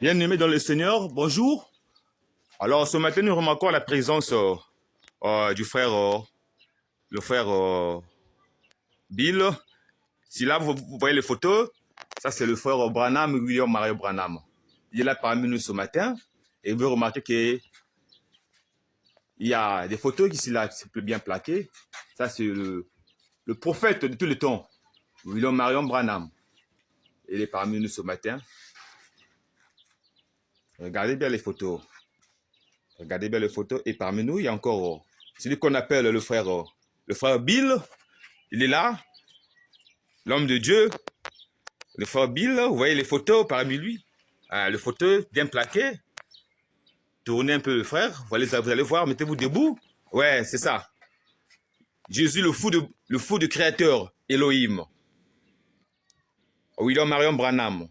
Bien-aimés dans le Seigneur, bonjour. Alors ce matin, nous remarquons la présence du frère, le frère Bill. Si là, vous voyez les photos, ça c'est le frère Branham, William Mario Branham. Il est là parmi nous ce matin et vous remarquez qu'il y a des photos qui sont là, bien plaquées. Ça c'est le prophète de tous les temps, William Marion Branham. Il est parmi nous ce matin. Regardez bien les photos. Regardez bien les photos. Et parmi nous, il y a encore celui qu'on appelle le frère Bill. Il est là, l'homme de Dieu. Le frère Bill, vous voyez les photos parmi lui. Les photos bien plaquées. Tournez un peu le frère. Vous allez voir, mettez-vous debout. Ouais, c'est ça. Jésus, le fou du créateur, Elohim. William Marion Branham.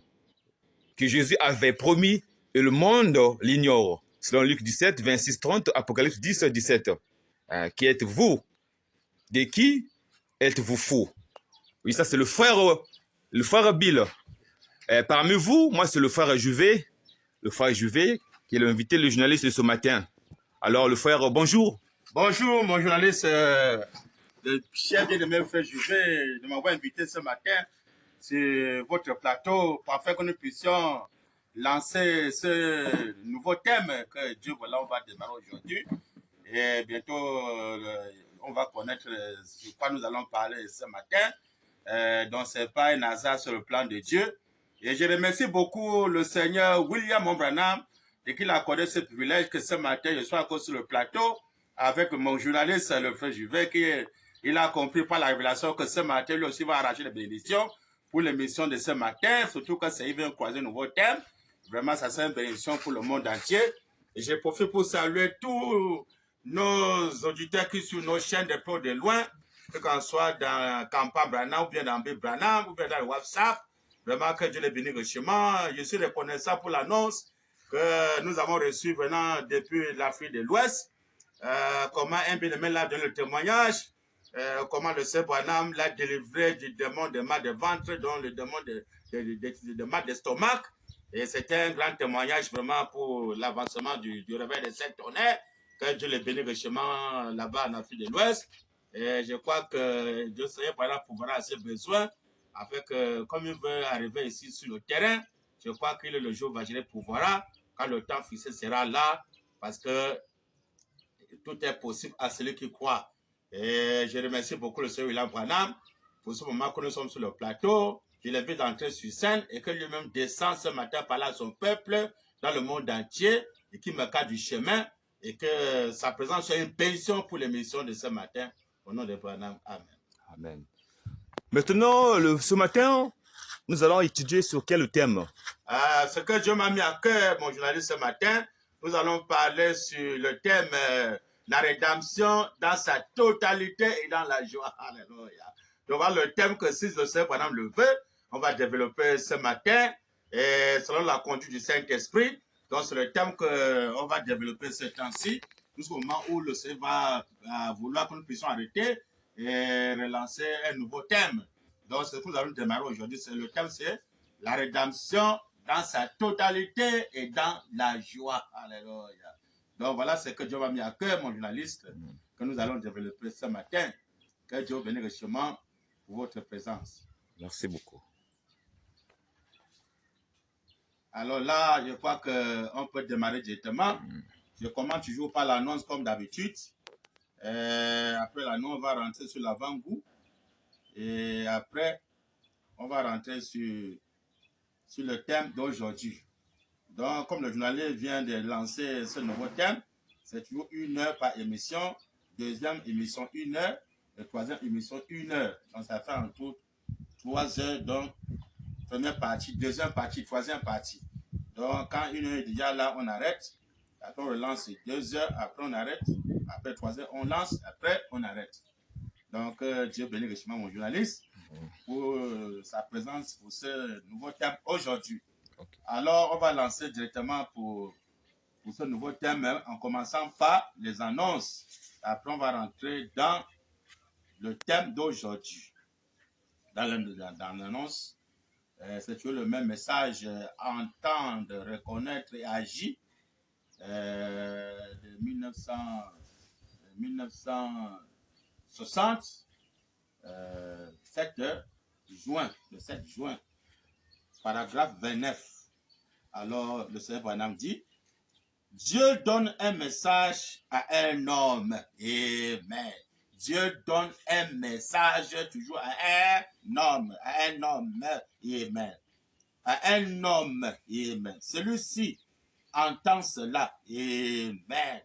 Que Jésus avait promis et le monde l'ignore. Selon Luc 17, 26, 30, Apocalypse 10, 17. Qui êtes-vous? De qui êtes-vous fou? Oui, ça c'est le frère Bill. Parmi vous, moi c'est le frère Juvet, qui est l'invité, le journaliste de ce matin. Alors le frère, bonjour. Bonjour mon journaliste, le cher bien-aimé frère Juvet, de m'avoir invité ce matin sur votre plateau pour faire que nous puissions lancer ce nouveau thème que Dieu voilà, on va démarrer aujourd'hui. Et bientôt, on va connaître sur quoi nous allons parler ce matin. Donc, ce n'est pas un hasard sur le plan de Dieu. Et je remercie beaucoup le Seigneur William Branham et qu'il a accordé ce privilège que ce matin, je sois encore sur le plateau avec mon journaliste, le frère Juvet, il a compris par la révélation que ce matin, lui aussi va arracher les bénédictions pour l'émission de ce matin, surtout quand il vient croiser un nouveau thème. Vraiment, ça c'est une bénédiction pour le monde entier. Et je profite pour saluer tous nos auditeurs qui sont sur nos chaînes de près ou de loin, que qu'on soit dans Campa Branham, ou bien dans B Branham, ou bien dans le WhatsApp. Vraiment que Dieu les bénisse richement. Je suis reconnaissant pour l'annonce que nous avons reçue venant depuis l'Afrique de l'Ouest. Comment un bien-aimé l'a donné le témoignage, comment le Seigneur Branham l'a délivré du démon de mal de ventre, dont le démon de mal d'estomac. Et c'était un grand témoignage vraiment pour l'avancement du réveil de cette tonnerre, que Dieu les bénisse richement là-bas en Afrique de l'Ouest. Et je crois que Dieu Seigneur Branham pourra à ses besoins, afin que, comme il veut arriver ici sur le terrain, je crois que le jour va gérer pourra, quand le temps fixé sera là, parce que tout est possible à celui qui croit. Et je remercie beaucoup le Seigneur William Branham pour ce moment que nous sommes sur le plateau. Je l'invite à entrer sur scène et que lui-même descend ce matin parler à son peuple dans le monde entier et qu'il me cadre du chemin et que sa présence soit une bénédiction pour l'émission de ce matin. Au nom de Branham, Amen. Amen. Maintenant, ce matin, nous allons étudier sur quel thème? Ce que Dieu m'a mis à cœur, mon journaliste, ce matin, nous allons parler sur le thème la rédemption dans sa totalité et dans la joie. Alléluia. Donc, voilà le thème que si le Seigneur Branham le veut, on va développer ce matin, et selon la conduite du Saint-Esprit. Donc, c'est le thème qu'on va développer ce temps-ci, jusqu'au moment où le Seigneur va vouloir que nous puissions arrêter et relancer un nouveau thème. Donc, ce que nous allons démarrer aujourd'hui, le thème, c'est la rédemption dans sa totalité et dans la joie. Alléluia. Donc voilà ce que Dieu m'a mis à cœur, mon journaliste, que nous allons développer ce matin. Que Dieu bénisse richement pour votre présence. Merci beaucoup. Alors là, je crois qu'on peut démarrer directement. Je commence toujours par l'annonce comme d'habitude. Après l'annonce, on va rentrer sur l'avant-goût. Et après, on va rentrer sur le thème d'aujourd'hui. Donc, comme le journaliste vient de lancer ce nouveau thème, c'est toujours 1 heure par émission, deuxième émission 1 heure, et troisième émission 1 heure. Donc, ça fait en tout 3 heures. Donc, première partie, deuxième partie, troisième partie. Donc, quand 1 heure est déjà là, on arrête. Après, on relance 2 heures, après on arrête. Après 3 heures, on lance, après on arrête. Donc, Dieu bénisse richement mon journaliste pour sa présence pour ce nouveau thème aujourd'hui. Okay. Alors, on va lancer directement pour ce nouveau thème en commençant par les annonces. Après, on va rentrer dans le thème d'aujourd'hui. Dans l'annonce, c'est toujours le même message, entendre, reconnaître et agir. De 1960, 7 juin, le 7 juin, paragraphe 29. Alors, le Seigneur Branham dit, Dieu donne un message à un homme. Amen. Dieu donne un message toujours à un homme. Amen. À un homme. Amen. Celui-ci entend cela. Amen.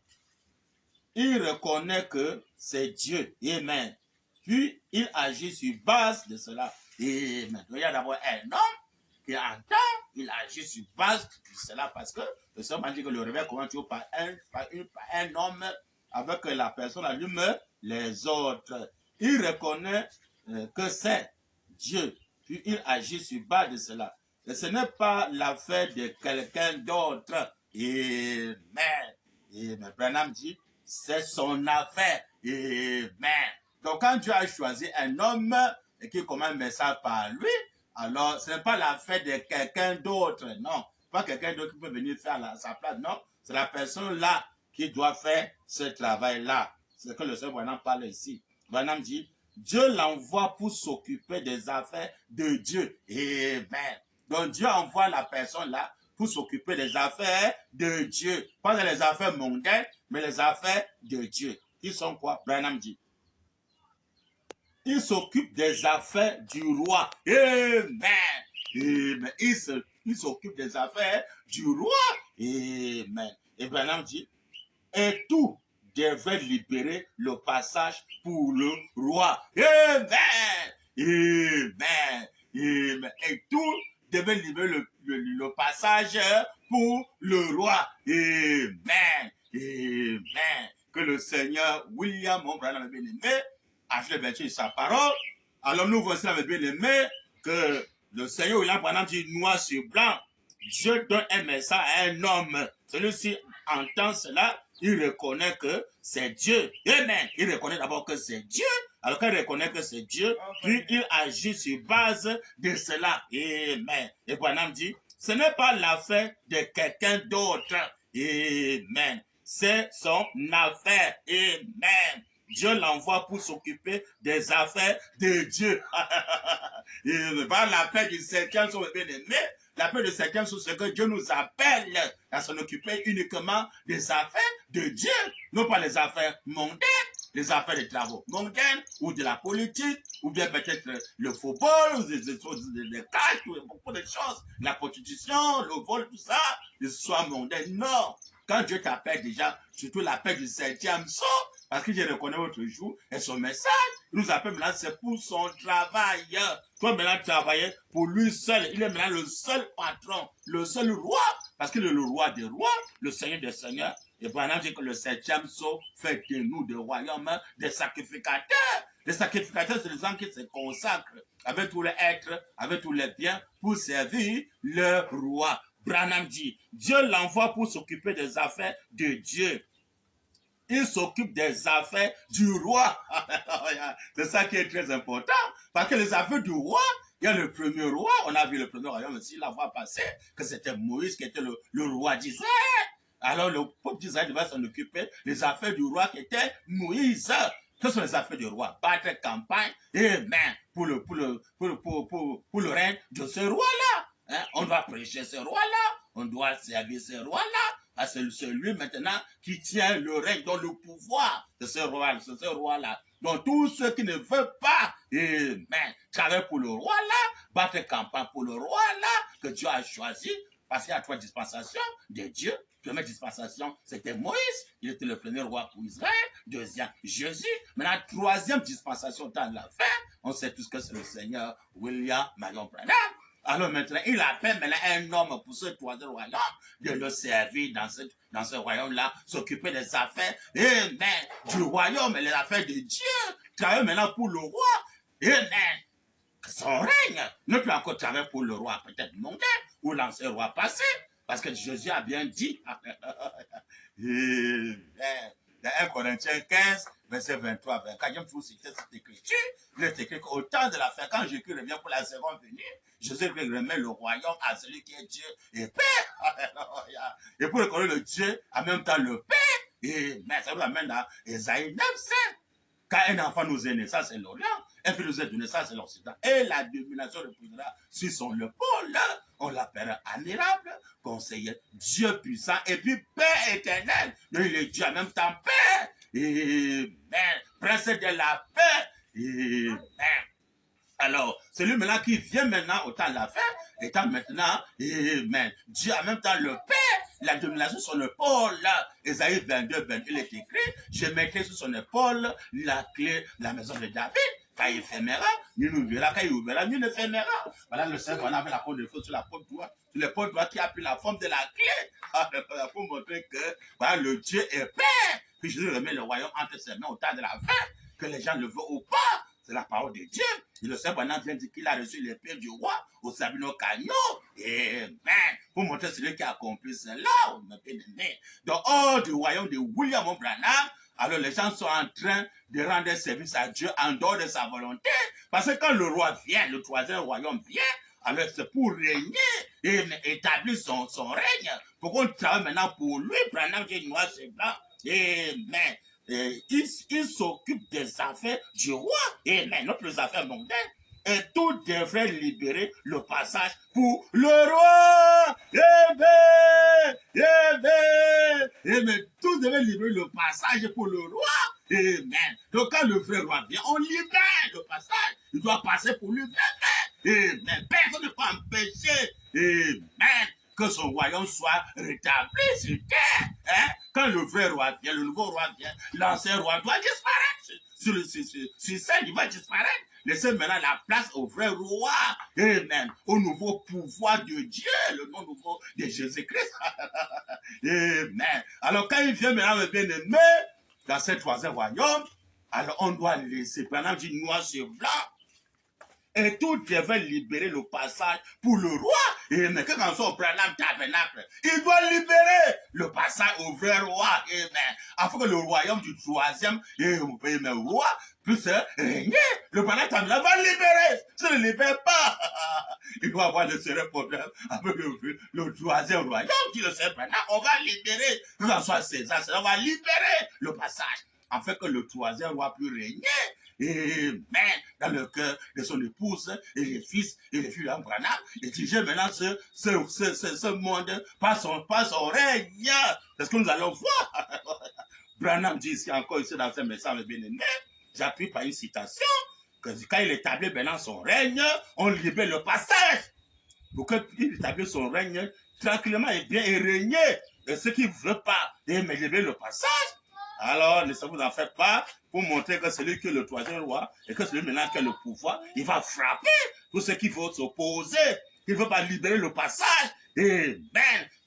Il reconnaît que c'est Dieu. Amen. Puis, il agit sur base de cela. Amen. Donc, il y a d'abord un homme qui entend, il agit sur base de cela parce que le Seigneur m'a dit que le réveil commence toujours par un homme avec la personne allume les autres. Il reconnaît que c'est Dieu. Puis, il agit sur base de cela. Et ce n'est pas l'affaire de quelqu'un d'autre. Amen. Amen. Branham dit, c'est son affaire. Amen. Donc, quand Dieu a choisi un homme et qu'il commence un message par lui, alors ce n'est pas l'affaire de quelqu'un d'autre, non. Pas quelqu'un d'autre qui peut venir faire à sa place, non. C'est la personne là qui doit faire ce travail-là. C'est ce que le Seigneur Branham parle ici. Branham dit, Dieu l'envoie pour s'occuper des affaires de Dieu. Amen. Donc Dieu envoie la personne là pour s'occuper des affaires de Dieu. Pas des affaires mondaines, mais les affaires de Dieu. Ils sont quoi? Branham dit. Il s'occupe des affaires du roi. Amen. Amen. Il s'occupe des affaires du roi. Amen. Et Branham dit, et tout devait libérer le passage pour le roi. Amen. Amen. Amen. Et tout devait libérer le passage pour le roi. Amen. Amen. Que le Seigneur William Branham bien-aimé achète vertu sa parole. Alors nous voici avec bien-aimé que le Seigneur William Branham dit noir sur blanc. Dieu donne un message à un homme. Celui-ci entend cela, il reconnaît que c'est Dieu. Amen. Il reconnaît d'abord que c'est Dieu. Alors qu'il reconnaît que c'est Dieu, puis il agit sur base de cela. Amen. Et Branham dit, ce n'est pas l'affaire de quelqu'un d'autre. Amen. C'est son affaire. Amen. Dieu l'envoie pour s'occuper des affaires de Dieu. Il va l'appel du septième jour, bien-aimé. L'appel du septième jour, c'est que Dieu nous appelle à s'en occuper uniquement des affaires de Dieu, non pas les affaires mondaines, les affaires des travaux mondaines, ou de la politique, ou bien peut-être le football, ou des cartes, beaucoup de choses, la prostitution, le vol, tout ça, les histoires mondaines. Non. Quand Dieu t'appelle déjà, surtout l'appel du septième jour, parce que je reconnais votre jour et son message, il nous appelle maintenant, c'est pour son travail. Toi maintenant travailler pour lui seul. Il est maintenant le seul patron, le seul roi, parce qu'il est le roi des rois, le seigneur des seigneurs. Et Branham dit que le septième sceau fait de nous des royaumes, des sacrificateurs. Les sacrificateurs, c'est les gens qui se consacrent avec tous les êtres, avec tous les biens, pour servir le roi. Branham dit, Dieu l'envoie pour s'occuper des affaires de Dieu. Il s'occupe des affaires du roi. C'est ça qui est très important. Parce que les affaires du roi, il y a le premier roi, on a vu le premier royaume aussi la fois passée, que c'était Moïse qui était le roi d'Israël. Alors le peuple d'Israël devait s'en occuper des affaires du roi qui était Moïse. Ce sont les affaires du roi. Battre campagne, amen, pour le règne de ce roi-là. Hein? On doit prêcher ce roi-là. On doit servir ce roi-là. C'est celui maintenant qui tient le règne, dans le pouvoir de ce roi-là. Donc tous ceux qui ne veulent pas, amen, travailler pour le roi-là, battre campagne pour le roi-là, que Dieu a choisi, parce qu'il y a 3 dispensations de Dieu. Première dispensation, c'était Moïse. Il était le premier roi pour Israël. Deuxième, Jésus. Maintenant, 3e dispensation dans la fin. On sait tous que c'est le Seigneur William Marion Branham. Alors maintenant, il appelle maintenant un homme pour ce 3e royaume de le servir dans ce royaume-là, s'occuper des affaires, amen, du royaume et les affaires de Dieu. Travailler maintenant pour le roi, amen. Son règne ne peut encore travailler pour le roi, peut-être mondain, ou l'ancien roi passé. Parce que Jésus a bien dit, dans 1 Corinthiens 15, verset 23-24. J'aime toujours citer cette écriture. Il est écrit qu'au temps de la fin, quand Jésus revient pour la seconde venue, Jésus remet le royaume à celui qui est Dieu et Père. Alléluia. Et pour reconnaître le Dieu, en même temps le Père, et mais ça nous amène à Ésaïe 9, 5. Quand un enfant nous est né, ça c'est l'Orient. Un fils nous est donné, ça c'est l'Occident. Et la domination reposera sur son épaule. On l'appellera admirable, conseiller, Dieu puissant, et puis Père éternel. Il est Dieu en même temps Père. Et prince de la paix. Et alors, celui maintenant qui vient maintenant au temps de la fin, étant maintenant, Dieu en même temps le Père, la domination sur son épaule, là, Ésaïe 22, 20, il est écrit, je mettrai sur son épaule la clé de la maison de David. Quand il fermera, il nous verra. Quand il ouvrira, il ne fermera. Voilà le Seigneur, on avait la peau de feu sur la peau de droite, sur le peau de droite qui a pris la forme de la clé. Pour montrer que voilà, le Dieu est Père. Puis Jésus remet le royaume entre ses mains au temps de la fin, que les gens le veulent ou pas. C'est la parole de Dieu. Et le Seigneur vient dire qu'il a reçu l'épée du roi au Sabino Cagnon. Et pour montrer celui qui a accompli cela, dans hors du royaume de William Branham, alors les gens sont en train de rendre service à Dieu en dehors de sa volonté. Parce que quand le roi vient, le troisième royaume vient, alors c'est pour régner et établir son règne. Pourquoi on travaille maintenant pour lui, Branham, qui est noir, c'est blanc. Il s'occupe des affaires du roi. Et maintenant, les affaires mondaines. Et tout devrait libérer le passage pour le roi. Mais tout devrait libérer le passage pour le roi. Amen. Donc quand le vrai roi vient, on libère le passage. Il doit passer pour lui. Amen. Personne ne peut empêcher. Amen. Que son royaume soit rétabli sur terre. Hein? Quand le vrai roi vient, le nouveau roi vient, l'ancien roi doit disparaître. Sur scène, il va disparaître. Laissez maintenant la place au vrai roi. Amen. Au nouveau pouvoir de Dieu, le nom nouveau de Jésus-Christ. Amen. Alors quand il vient maintenant, le bien-aimé, dans ce troisième royaume, alors on doit laisser, pendant du noir sur blanc, et tout devait libérer le passage pour le roi. Et mais quand on soit au Branham Tabernacle, il doit libérer le passage au vrai roi. Amen. Afin que le royaume du troisième roi puisse régner. Le Branham Tabernacle va libérer. S'il ne libère pas, il doit avoir de sérieux problèmes avec le troisième royaume qui le sait Branham. On va libérer. Que ce soit César, on va libérer le passage. Afin que le troisième roi puisse régner. Et dans le cœur de son épouse et les fils et les filles d'Abraham, et diriger maintenant ce monde par son règne. C'est ce que nous allons voir. Branham dit ici encore ici dans ce message bien-aimé, j'appuie par une citation, que quand il établit maintenant son règne, on libère le passage. Pour qu'il établisse son règne tranquillement et bien et régner. Et ceux qui ne veulent pas libérer le passage, alors ne vous en faites pas pour montrer que celui qui est le troisième roi et que celui maintenant qui a le pouvoir, il va frapper tous ceux qui veulent s'opposer, qui ne veulent pas libérer le passage. Et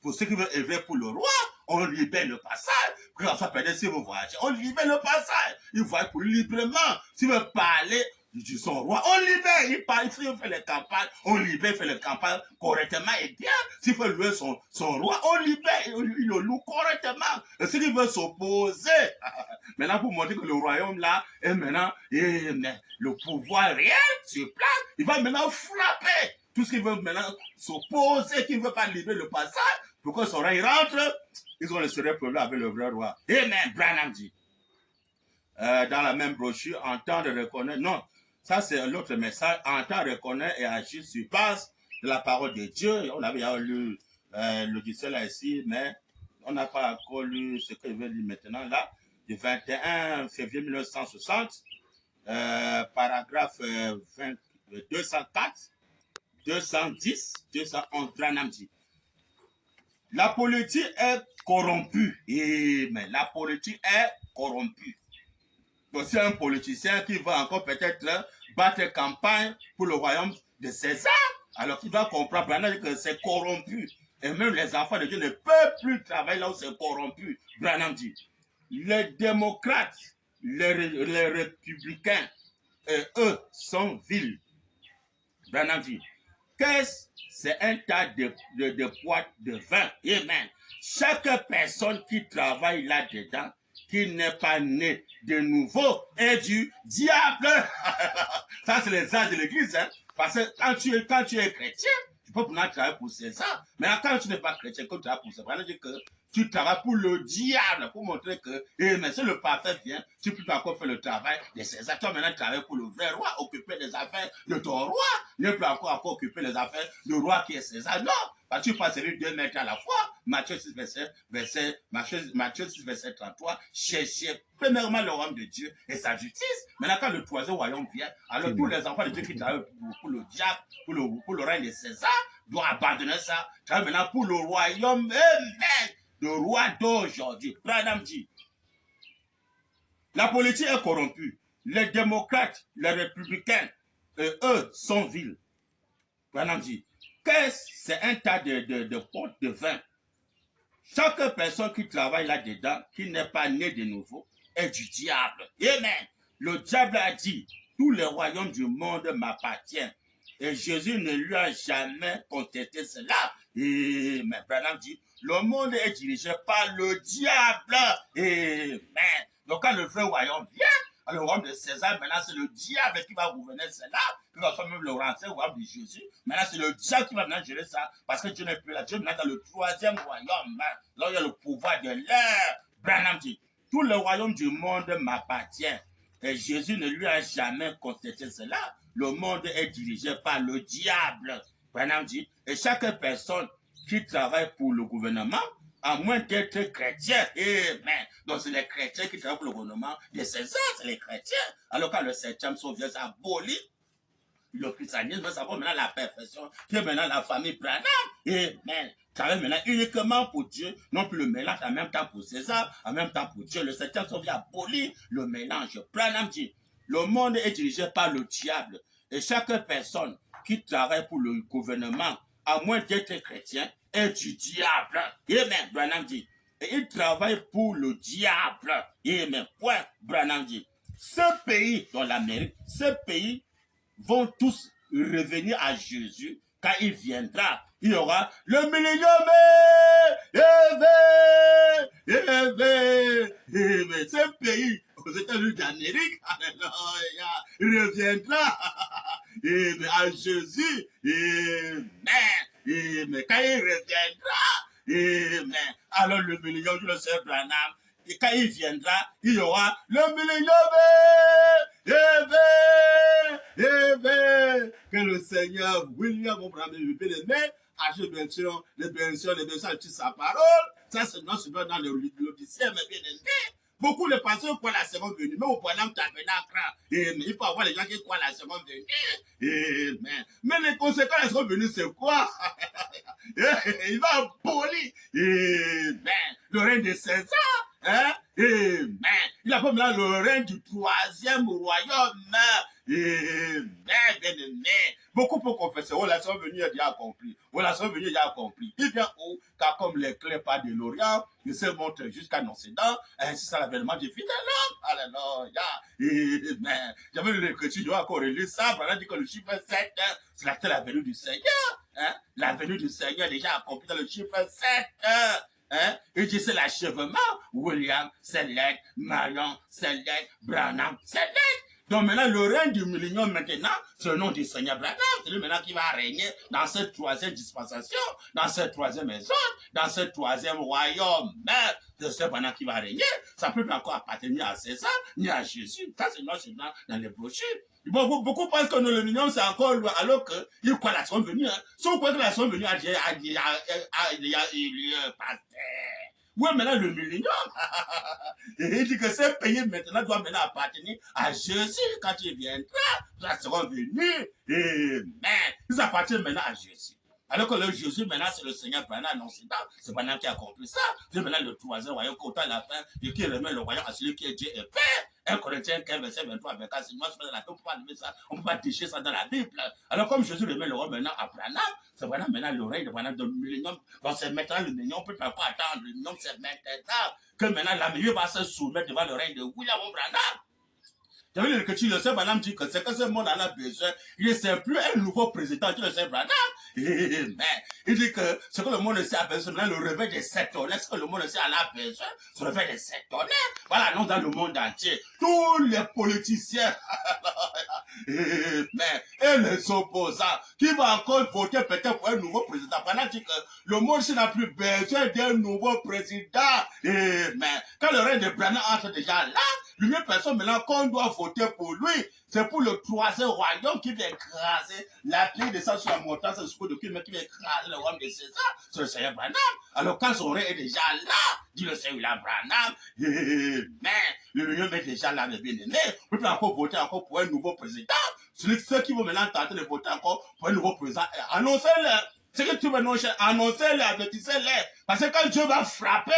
pour ceux qui veulent œuvrer pour le roi, on libère le passage. Pour qu'on soit perdu si vous voyagez, on libère le passage. Il voit pour librement. S'il veut parler de son roi, on libère. Il parle, s'il fait les campagnes, on libère, il fait les campagnes correctement et bien. S'il veut louer son roi, on libère, il le loue correctement. Et s'il veut s'opposer, maintenant pour montrer que le royaume là est maintenant le pouvoir réel sur place, il va maintenant frapper. Tout ce qui veut maintenant s'opposer, qui ne veut pas libérer le passage, pour que son roi rentre, ils ont le sérieux problème avec le vrai roi. Amen, Branham dit. Dans la même brochure, entendre, reconnaître, non, ça c'est l'autre message, entendre, reconnaître et agir sur base de la parole de Dieu. On avait lu l'Odyssée là ici, mais on n'a pas encore lu ce qu'il veut lire maintenant là, du 21 février 1960, paragraphe 204, 210, 211, Branham dit. La politique est corrompue. Mais la politique est corrompue. Donc, c'est un politicien qui va encore peut-être battre campagne pour le royaume de César, alors qu'il doit comprendre que c'est corrompu. Et même les enfants de Dieu ne peuvent plus travailler là où c'est corrompu. Branham dit. Les démocrates, les républicains, eux, sont vils. Branham dit. Qu'est-ce? C'est un tas de poids de vin. Amen. Chaque personne qui travaille là-dedans, qui n'est pas né de nouveau est du diable. Ça, c'est les âges de l'église. Hein? Parce que quand tu es chrétien, tu peux maintenant travailler pour César. Mais quand tu n'es pas chrétien, quand tu travailles pour César, ça veut dire que tu travailles pour le diable, pour montrer que, mais si le parfait vient, tu peux encore faire le travail de César. Tu vas maintenant travailler pour le vrai roi, occuper les affaires de ton roi. Ne plus encore occuper les affaires du roi qui est César. Non, parce que tu passes servir 2 maîtres à la fois. Matthieu 6, verset 33. Cherchez premièrement le royaume de Dieu et sa justice. Maintenant, quand le troisième royaume vient, alors tous les enfants de Dieu qui travaillent pour le diable, pour le règne de César, doivent abandonner ça. Travaillent maintenant pour le royaume même. Le roi d'aujourd'hui. Branham dit, la politique est corrompue. Les démocrates, les républicains, eux, sont vils. Branham dit, c'est un tas de potes de vin. Chaque personne qui travaille là-dedans, qui n'est pas né de nouveau, est du diable. Amen. Le diable a dit, tous les royaumes du monde m'appartiennent. Et Jésus ne lui a jamais contesté cela. Et mais Branham dit, le monde est dirigé par le diable. Amen. Donc quand le vrai royaume vient, le royaume de César, maintenant c'est le diable qui va gouverner cela, qui va faire même le royaume de Jésus. Maintenant c'est le diable qui va maintenant gérer ça, parce que Dieu n'est plus là. Dieu est maintenant dans le troisième royaume, là où il y a le pouvoir de l'air. Branham dit, tout le royaume du monde m'appartient. Et Jésus ne lui a jamais contesté cela. Le monde est dirigé par le diable. Branham dit, et chaque personne qui travaille pour le gouvernement, à moins d'être chrétien, amen. Donc c'est les chrétiens qui travaillent pour le gouvernement de César, c'est les chrétiens. Alors quand le 7e son vient, ça abolit le christianisme, ça va maintenant la perfection, qui est maintenant la famille Branham, amen. Travaille maintenant uniquement pour Dieu, non plus le mélange en même temps pour César, en même temps pour Dieu. Le 7e son vient abolir le mélange. Branham dit, le monde est dirigé par le diable. Et chaque personne qui travaille pour le gouvernement, à moins d'être chrétien, est du diable. Amen. Branham dit. Et il travaille pour le diable. Amen. Point. Branham dit. Ce pays, dans l'Amérique, ce pays vont tous revenir à Jésus quand il viendra. Il y aura le millénium. Ce pays aux États-Unis d'Amérique, alléluia, reviendra à Jésus. Mais quand il reviendra, alors le millénium, je le sais, Branham, et quand il viendra, il y aura le millénium. Que le Seigneur William Abraham le bien-aimé, bien sûr, les bénédictions de sa parole. Ça, c'est non seulement dans l'Odyssée, mais bien-aimé. Beaucoup de pasteurs croient la seconde venue, mais au point de tabernacle. Il peut y avoir les gens qui croient la seconde venue. Mais les conséquences de la seconde venue, c'est quoi? Il va abolir le règne de César. Hein? Il a pas maintenant le règne du troisième royaume. Bien-aimé. Beaucoup pour confesser, oh, la seconde venue est déjà accomplie. Oh, la seconde venue est déjà accomplie. Il vient où? Car comme l'éclair pas de l'Orient, il se montre jusqu'à Occident, ainsi c'est l'avènement du Fils de l'homme. Alléluia. J'avais lu l'écriture, je vais encore relire ça, pendant dit que le chiffre 7, c'est la venue du Seigneur. Hein? La venue du Seigneur est déjà accomplie dans le chiffre 7. Hein? Et dit c'est l'achèvement. William, c'est l'aide. Marion, c'est l'aide. Branham, c'est l'aide. Donc maintenant, le règne du millénium maintenant, c'est le nom du Seigneur Branham. C'est lui maintenant qui va régner dans cette troisième dispensation, dans cette troisième maison, dans ce troisième royaume. C'est ce Branham qui va régner. Ça ne peut pas encore appartenir à César, ni à Jésus. Ça, c'est dans les brochures. Bon, beaucoup pensent que le millénium, c'est encore loin, alors qu'ils croient la seconde venue. Si vous croyez que la seconde venue a eu lieu, pasteur. Oui, maintenant le millénium. Et il dit que ce pays maintenant doit maintenant appartenir à Jésus quand il viendra. La seconde venue. Amen. Ils appartiennent maintenant à Jésus. Alors que le Jésus, maintenant, c'est le Seigneur Branham, non, c'est Branham qui a compris ça. C'est maintenant le troisième royaume, qu'autant la fin, et qui remet le royaume à celui qui est Dieu et Père. 1 Corinthiens 15, verset 23, avec c'est moi, on ne peut pas lever ça, on ne peut pas déchirer ça dans la Bible. Alors, comme Jésus remet le royaume maintenant à Branham, c'est Branham maintenant le règne de Branham de millénium. Donc, c'est maintenant le millénium, on ne peut pas attendre le millénium, c'est maintenant que maintenant la milieu va se soumettre devant le règne de William Branham. J'avais lu l'écriture, le Seigneur Branham dit que c'est que ce monde en a besoin. Il n'est plus un nouveau président, le Seigneur Branham. Amen. Il dit que ce que le monde sait a besoin, le réveil des sept tonnerres, ce que le monde sait a besoin, ce réveil des sept tonnerres. Voilà, non, dans le monde entier, tous les politiciens, amen, et les opposants, qui vont encore voter peut-être pour un nouveau président. Pendant que le monde n'a plus besoin d'un nouveau président. Amen. Quand le règne de Branham entre déjà là, l'union personne maintenant qu'on doit voter pour lui, c'est pour le troisième royaume qui va écraser la pluie de sang sur la montagne, c'est ce de qui va écraser le royaume de César, c'est le Seigneur Branham. Alors quand son règne est déjà là, dit le Seigneur Branham, mais l'union est déjà là, mes bien-aimés, vous pouvez encore voter encore pour un nouveau président. Ceux qui vont maintenant tenter de voter encore pour un nouveau président, annoncez-le. Ce que tu veux annoncer, annoncez-les, avertissez-les. Parce que quand Dieu va frapper,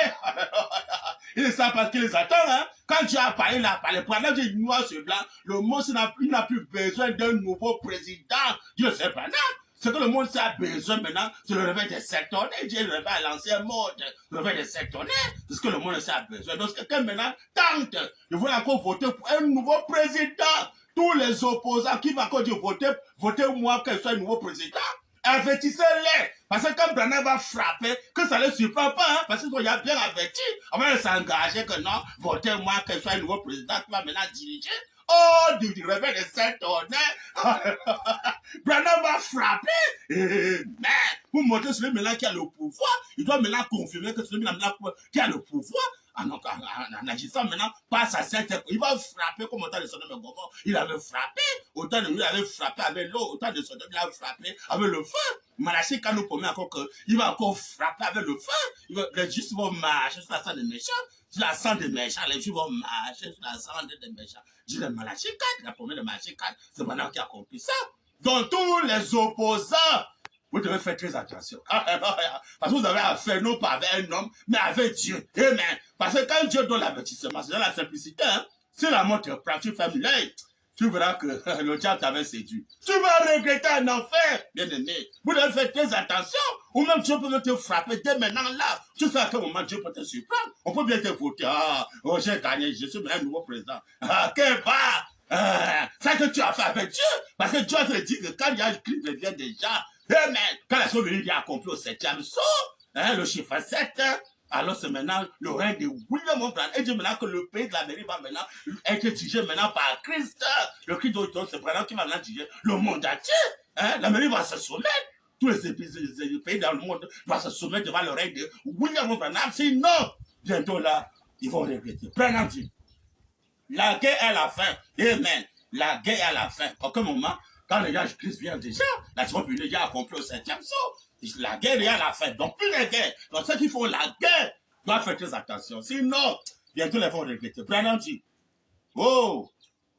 il ne sait pas qu'il les attend. Hein? Quand Dieu a parlé, il a parlé. Pendant que noir sur blanc, le monde n'a plus besoin d'un nouveau président. Dieu sait pas. Ce que le monde a besoin maintenant, c'est le réveil des secteurs. Dieu le réveil à l'ancien monde. Le réveil des secteurs. C'est ce que le monde a besoin. Donc, quelqu'un maintenant tente de vouloir encore voter pour un nouveau président. Tous les opposants qui vont encore dire votez moi qu'elle soit un nouveau président. Avertissez-les. Parce que quand Branham va frapper, que ça ne les surprend pas, hein, parce qu'il y a bien averti, avant de s'engager que non, votez-moi qu'elle soit un nouveau président qui va maintenant diriger. Oh, du réveil de Saint-Tonnerre, Branham va frapper. Mais pour montrer celui maintenant qui a le pouvoir, il doit maintenant confirmer que celui maintenant qui a le pouvoir, en agissant maintenant par sa sainte, il va frapper comme au temps de Sodome et Gomorrhe. Il avait frappé, autant de lui, il avait frappé avec l'eau, autant de Sodome, il a frappé avec le feu. Malachie, quand nous promet encore qu'il va encore frapper avec le feu, les justes vont marcher sur la sang des méchants, sur la sang des méchants, les justes vont marcher sur la sang des méchants. Dis le Malachie 4, la promesse de Malachie 4, c'est maintenant qui a accompli ça. Donc tous les opposants, vous devez faire très attention. Parce que vous avez affaire non pas avec un homme, mais avec Dieu. Amen. Parce que quand Dieu donne l'avertissement, c'est dans la simplicité. Hein? Si la mort te prend, tu fais l'œil, tu verras que le diable t'avait séduit. Tu vas regretter un enfer, bien aimé. Vous devez faire très attention. Ou même Dieu peut te frapper dès maintenant là. Tu sais à quel moment Dieu peut te surprendre. On peut bien te voter. Ah, oh, j'ai gagné, je suis un nouveau président. Ah, quel bas! Ça que tu as fait avec Dieu. Parce que Dieu te dit que quand il y a une crise de vient déjà, amen. Quand la chose venue, il a accompli au 7e saut, hein, le chiffre 7, hein, alors c'est maintenant le règne de William Branham. Et Dieu maintenant que le pays de l'Amérique va maintenant être dirigé maintenant par Christ. Le Christ d'automne, c'est Branham qui va maintenant diriger le monde entier. Hein, L'Amérique va se soumettre. Tous les pays dans le monde vont se soumettre devant le règne de William Branham. Sinon, bientôt là, ils vont regretter. Branham dit, la guerre est à la fin. Amen. La guerre est à la fin. À aucun moment, quand le Christ vient déjà, la seconde venue déjà accompli au 7e saut. La guerre est à la fin. Donc, plus de guerre. Donc, ceux qui font la guerre doivent faire très attention. Sinon, bientôt, ils vont regretter. Branham dit, oh,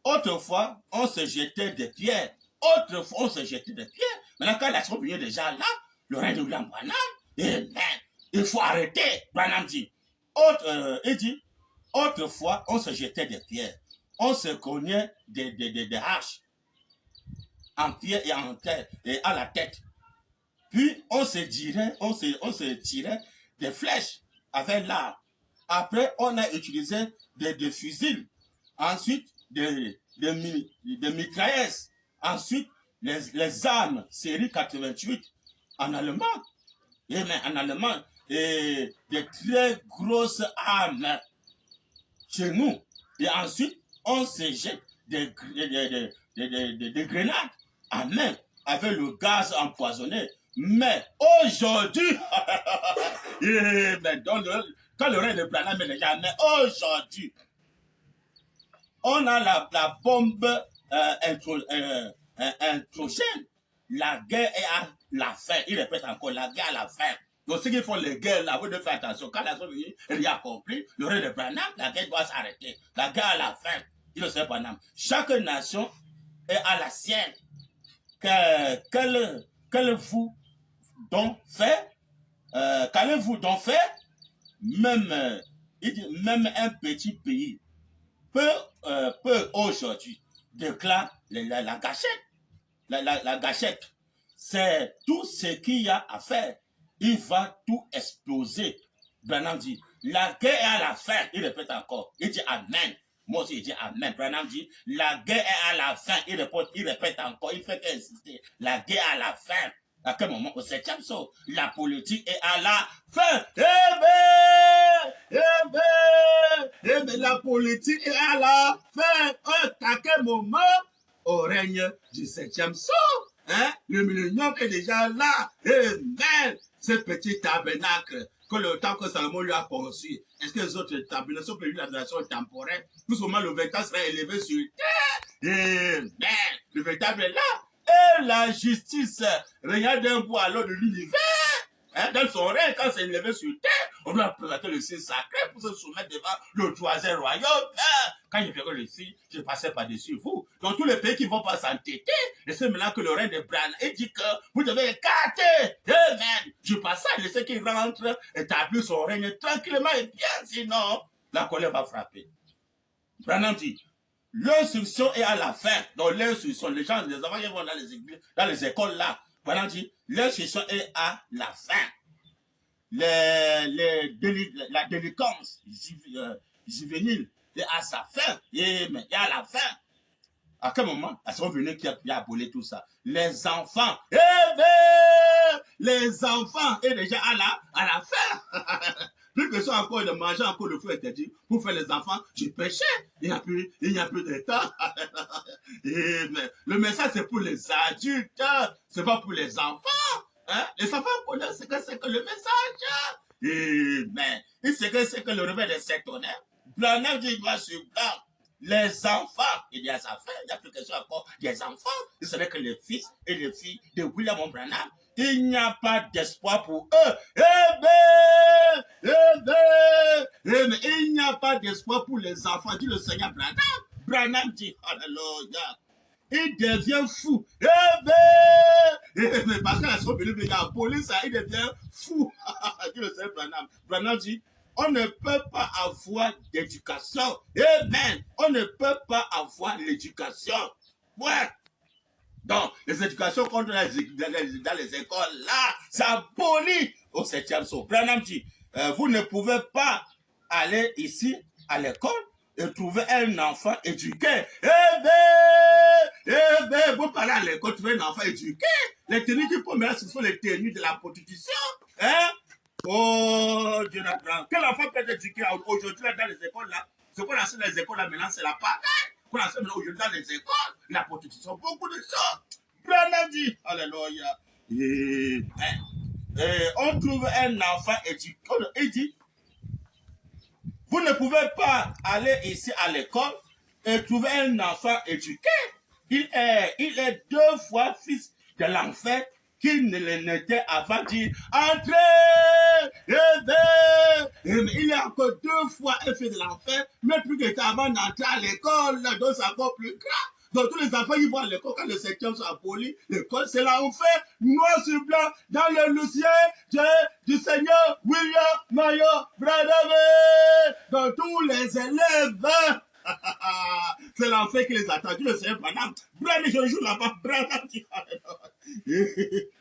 autrefois, on se jetait des pierres. Autrefois, on se jetait des pierres. Maintenant, quand la seconde venue est déjà là, le règne de William Branham, amen. Il faut arrêter. Branham dit, il dit, autrefois, on se jetait des pierres. On se cognait des haches en pierre et en terre et à la tête. Puis on se tirait des flèches avec l'arme. Après, on a utilisé des fusils. Ensuite, des mitrailleuses. Ensuite, les armes série 88 en allemand. Et mais en allemand, et des très grosses armes chez nous. Et ensuite, on se jette des grenades à main avec le gaz empoisonné. Mais aujourd'hui, quand le règne de Branham est déjà, mais aujourd'hui, on a la bombe introgène. La guerre est à la fin. Il répète encore, la guerre à la fin. Donc, ceux qui font les guerres là, vous devez faire attention. Quand la chose vient, il y a compris, le règne de Branham, la guerre doit s'arrêter. La guerre à la fin. Il le sait Branham. Chaque nation est à la sienne. Qu'allez-vous donc faire? Qu'allez-vous donc faire? Même, il dit, même un petit pays peut aujourd'hui déclarer la gâchette. La gâchette, c'est tout ce qu'il y a à faire. Il va tout exploser. Branham dit, la guerre est à la fin. Il répète encore. Il dit Amen. Moi aussi, il dit Amen. Branham dit, la guerre est à la fin. Il répète encore. Il fait qu'insister. La guerre est à la fin. À quel moment? Au 7e saut. La politique est à la fin. La politique est à la fin. À quel moment? Au règne du 7e saut. Hein? Le millénium est déjà là. Amen. Ce petit tabernacle que le temps que Salomon lui a conçu. Est-ce que les autres tabernacles sont prévus l'adoration temporaire? Tout ce moment, le véritable sera élevé sur terre. Amen. Le véritable est là. Et la justice règne d'un bout à l'autre de l'univers. Hein, dans son règne, quand c'est élevé sur terre, on doit présenter le signe sacré pour se soumettre devant le troisième royaume. Hein, quand il verra le signe, je passais par-dessus vous. Dans tous les pays qui ne vont pas s'entêter, et c'est maintenant que le règne de Branham dit que vous devez écarter. Amen. Je passe à laisser qu'il rentre, établir son règne tranquillement et bien, sinon la colère va frapper. Branham dit, l'instruction est à la fin. Donc l'instruction, les gens, les enfants qui vont dans les églises, dans les écoles là, Branham dit, l'instruction est à la fin. La délinquance juvénile est à sa fin. Et à la fin. À quel moment? Elles sont venues qui a aboli tout ça. Les enfants. Les enfants est déjà à la fin. Plus que ça encore de manger encore le fruit interdit pour faire les enfants du péché. Il n'y a plus de temps. Mais le message c'est pour les adultes. C'est pas pour les enfants. Hein? Les enfants connaissent ce que c'est que le message. Mais ils savent que c'est que le réveil des sectonnaires. Branham dit noir sur blanc. Les enfants, il y a sa fin, il n'y a plus question encore des enfants. Vous savez que les fils et les filles de William Branham, il n'y a pas d'espoir pour eux. Mais il n'y a pas d'espoir pour les enfants, dit le Seigneur Branham. Branham dit, alléluia. Il devient fou. Mais parce qu'elles sont venues la police, il devient fou. Dit le Seigneur Branham. Branham dit, on ne peut pas avoir d'éducation. Amen. On ne peut pas avoir l'éducation. Ouais. Donc, les éducations qu'on donne dans les écoles, là, ça abolit au 7e saut. Branham dit, vous ne pouvez pas aller ici à l'école et trouver un enfant éduqué. Vous parlez à l'école, trouver un enfant éduqué. Les tenues qui prennent là, ce sont les tenues de la prostitution. Hein? Oh, Dieu n'apprend. Quel enfant peut être éduqué aujourd'hui dans les écoles là? Ce qu'on enseigne dans les écoles là maintenant, c'est la pareille. Qu'on enseigne aujourd'hui dans les écoles, la prostitution, beaucoup de choses. Branham dit, alléluia. On trouve un enfant éduqué. Il dit, vous ne pouvez pas aller ici à l'école et trouver un enfant éduqué. Il est 2 fois fils de l'enfer qu'il ne l'était avant dit entrez. Il est encore 2 fois un fils de l'enfer, mais plus que avant d'entrer à l'école, donc c'est encore plus grave. Donc tous les enfants qui vont à l'école, quand le 7e sont abolis, l'école c'est l'enfer, noir sur blanc, dans le ciel du Seigneur William Marion Branham. Donc tous les élèves, c'est l'enfer qui les attend. Le Seigneur Branham, Branham, je joue là-bas, Branham dit,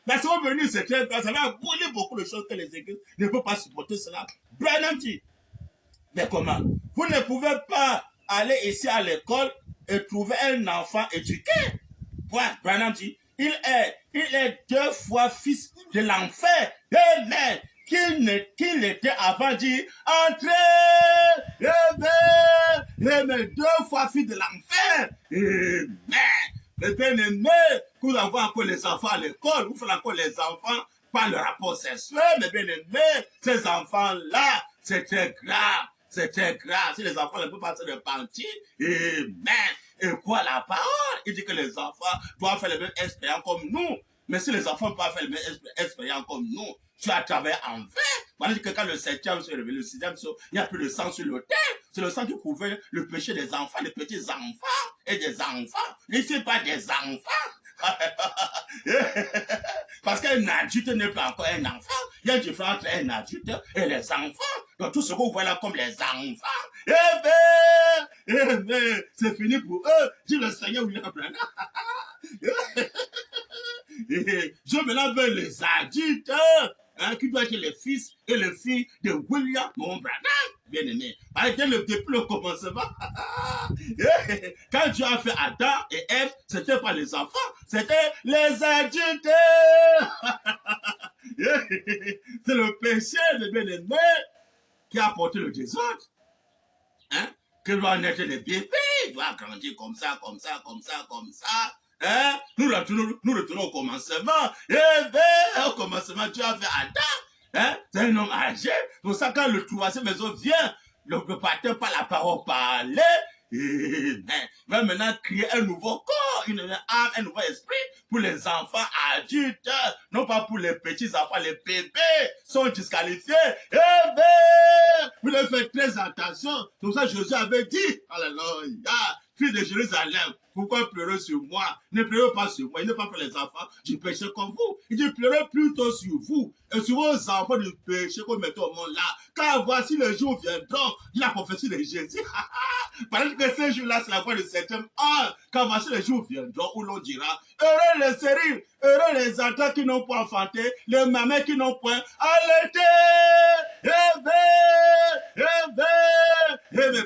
la seconde venue, c'est très grave, ça va abolir beaucoup de choses que les églises ne peuvent pas supporter cela. Branham dit, mais comment? Vous ne pouvez pas aller ici à l'école et trouver un enfant éduqué. Point. Branham dit, il est 2 fois fils de l'enfer. Amen. Qu'il était avant dit, entrez. Amen. 2 fois fils de l'enfer. Amen. Mais bien aimé, que nous avons encore les enfants à l'école, vous faites encore les enfants par le rapport sexuel, mais bien aimé, ces enfants-là, c'est très grave. C'est très grave. Si les enfants ne peuvent pas se repentir, amen. Et quoi la parole? Il dit que les enfants doivent faire les mêmes expériences comme nous. Mais si les enfants ne peuvent pas faire les mêmes expériences comme nous, tu as travaillé en vain. Voilà que quand le 7e s'est révélé, le 6e, il n'y a plus de sang sur l'autel. C'est le sang qui couvrait le péché des enfants, des petits enfants et des enfants. Ici, pas des enfants. Parce qu'un adulte n'est pas encore un enfant. Il y a une différence entre un adulte et les enfants. Donc tout ce que vous voyez là comme les enfants, c'est fini pour eux. Dit le Seigneur William Branham. Je maintenant veux les adultes, qui doivent être les fils et les filles de William Branham. Bien aimé. Depuis le commencement, quand Dieu a fait Adam et Ève, c'était pas les enfants, c'était les adultes. C'est le péché de bien-aimé qui a apporté le désordre. Hein? Que doit naître les bébés, il doit grandir comme ça, comme ça, comme ça, comme ça. Hein? Nous retournons au commencement. Eh bien, au commencement, tu as fait Adam. Hein? C'est un homme âgé. Pour ça, quand le troisième maison vient, le pater par la parole parler, il va maintenant créer un nouveau corps, une nouvelle âme, un nouveau esprit pour les enfants adultes, non pas pour les petits enfants. Les bébés sont disqualifiés. Eh bien, vous devez faire très attention. C'est pour ça que Jésus avait dit, alléluia, fille de Jérusalem, pourquoi pleurer sur moi? Ne pleurez pas sur moi, il n'est pas pour les enfants du péché comme vous. Il dit, pleurez plutôt sur vous et sur vos enfants du péché que vous mettez au monde là. Car voici les jours viendront, dit la prophétie de Jésus. Parce que ces jours-là, c'est la voix de septième heure. Car voici les jours viendront où l'on dira, heureux les stériles, heureux les enfants qui n'ont pas enfanté, les mamans qui n'ont point allaité.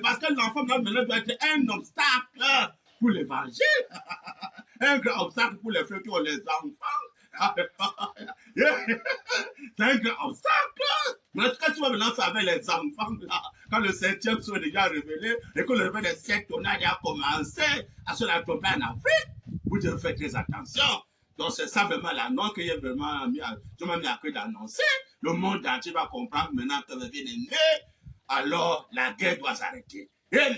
Parce que l'enfant doit être un obstacle pour l'évangile. Un grand obstacle pour les frères qui ont les enfants. C'est un grand obstacle. Mais quand tu vas maintenant faire avec les enfants, là, quand le septième soit déjà révélé et que le réveil des sept tonnages a commencé à se la tomber en Afrique, vous devez faire très attention. Donc c'est ça vraiment l'annonce que j'ai vraiment mis à cœur d'annoncer. Le monde entier va comprendre maintenant que le bien-aimé, alors la guerre doit s'arrêter. Amen.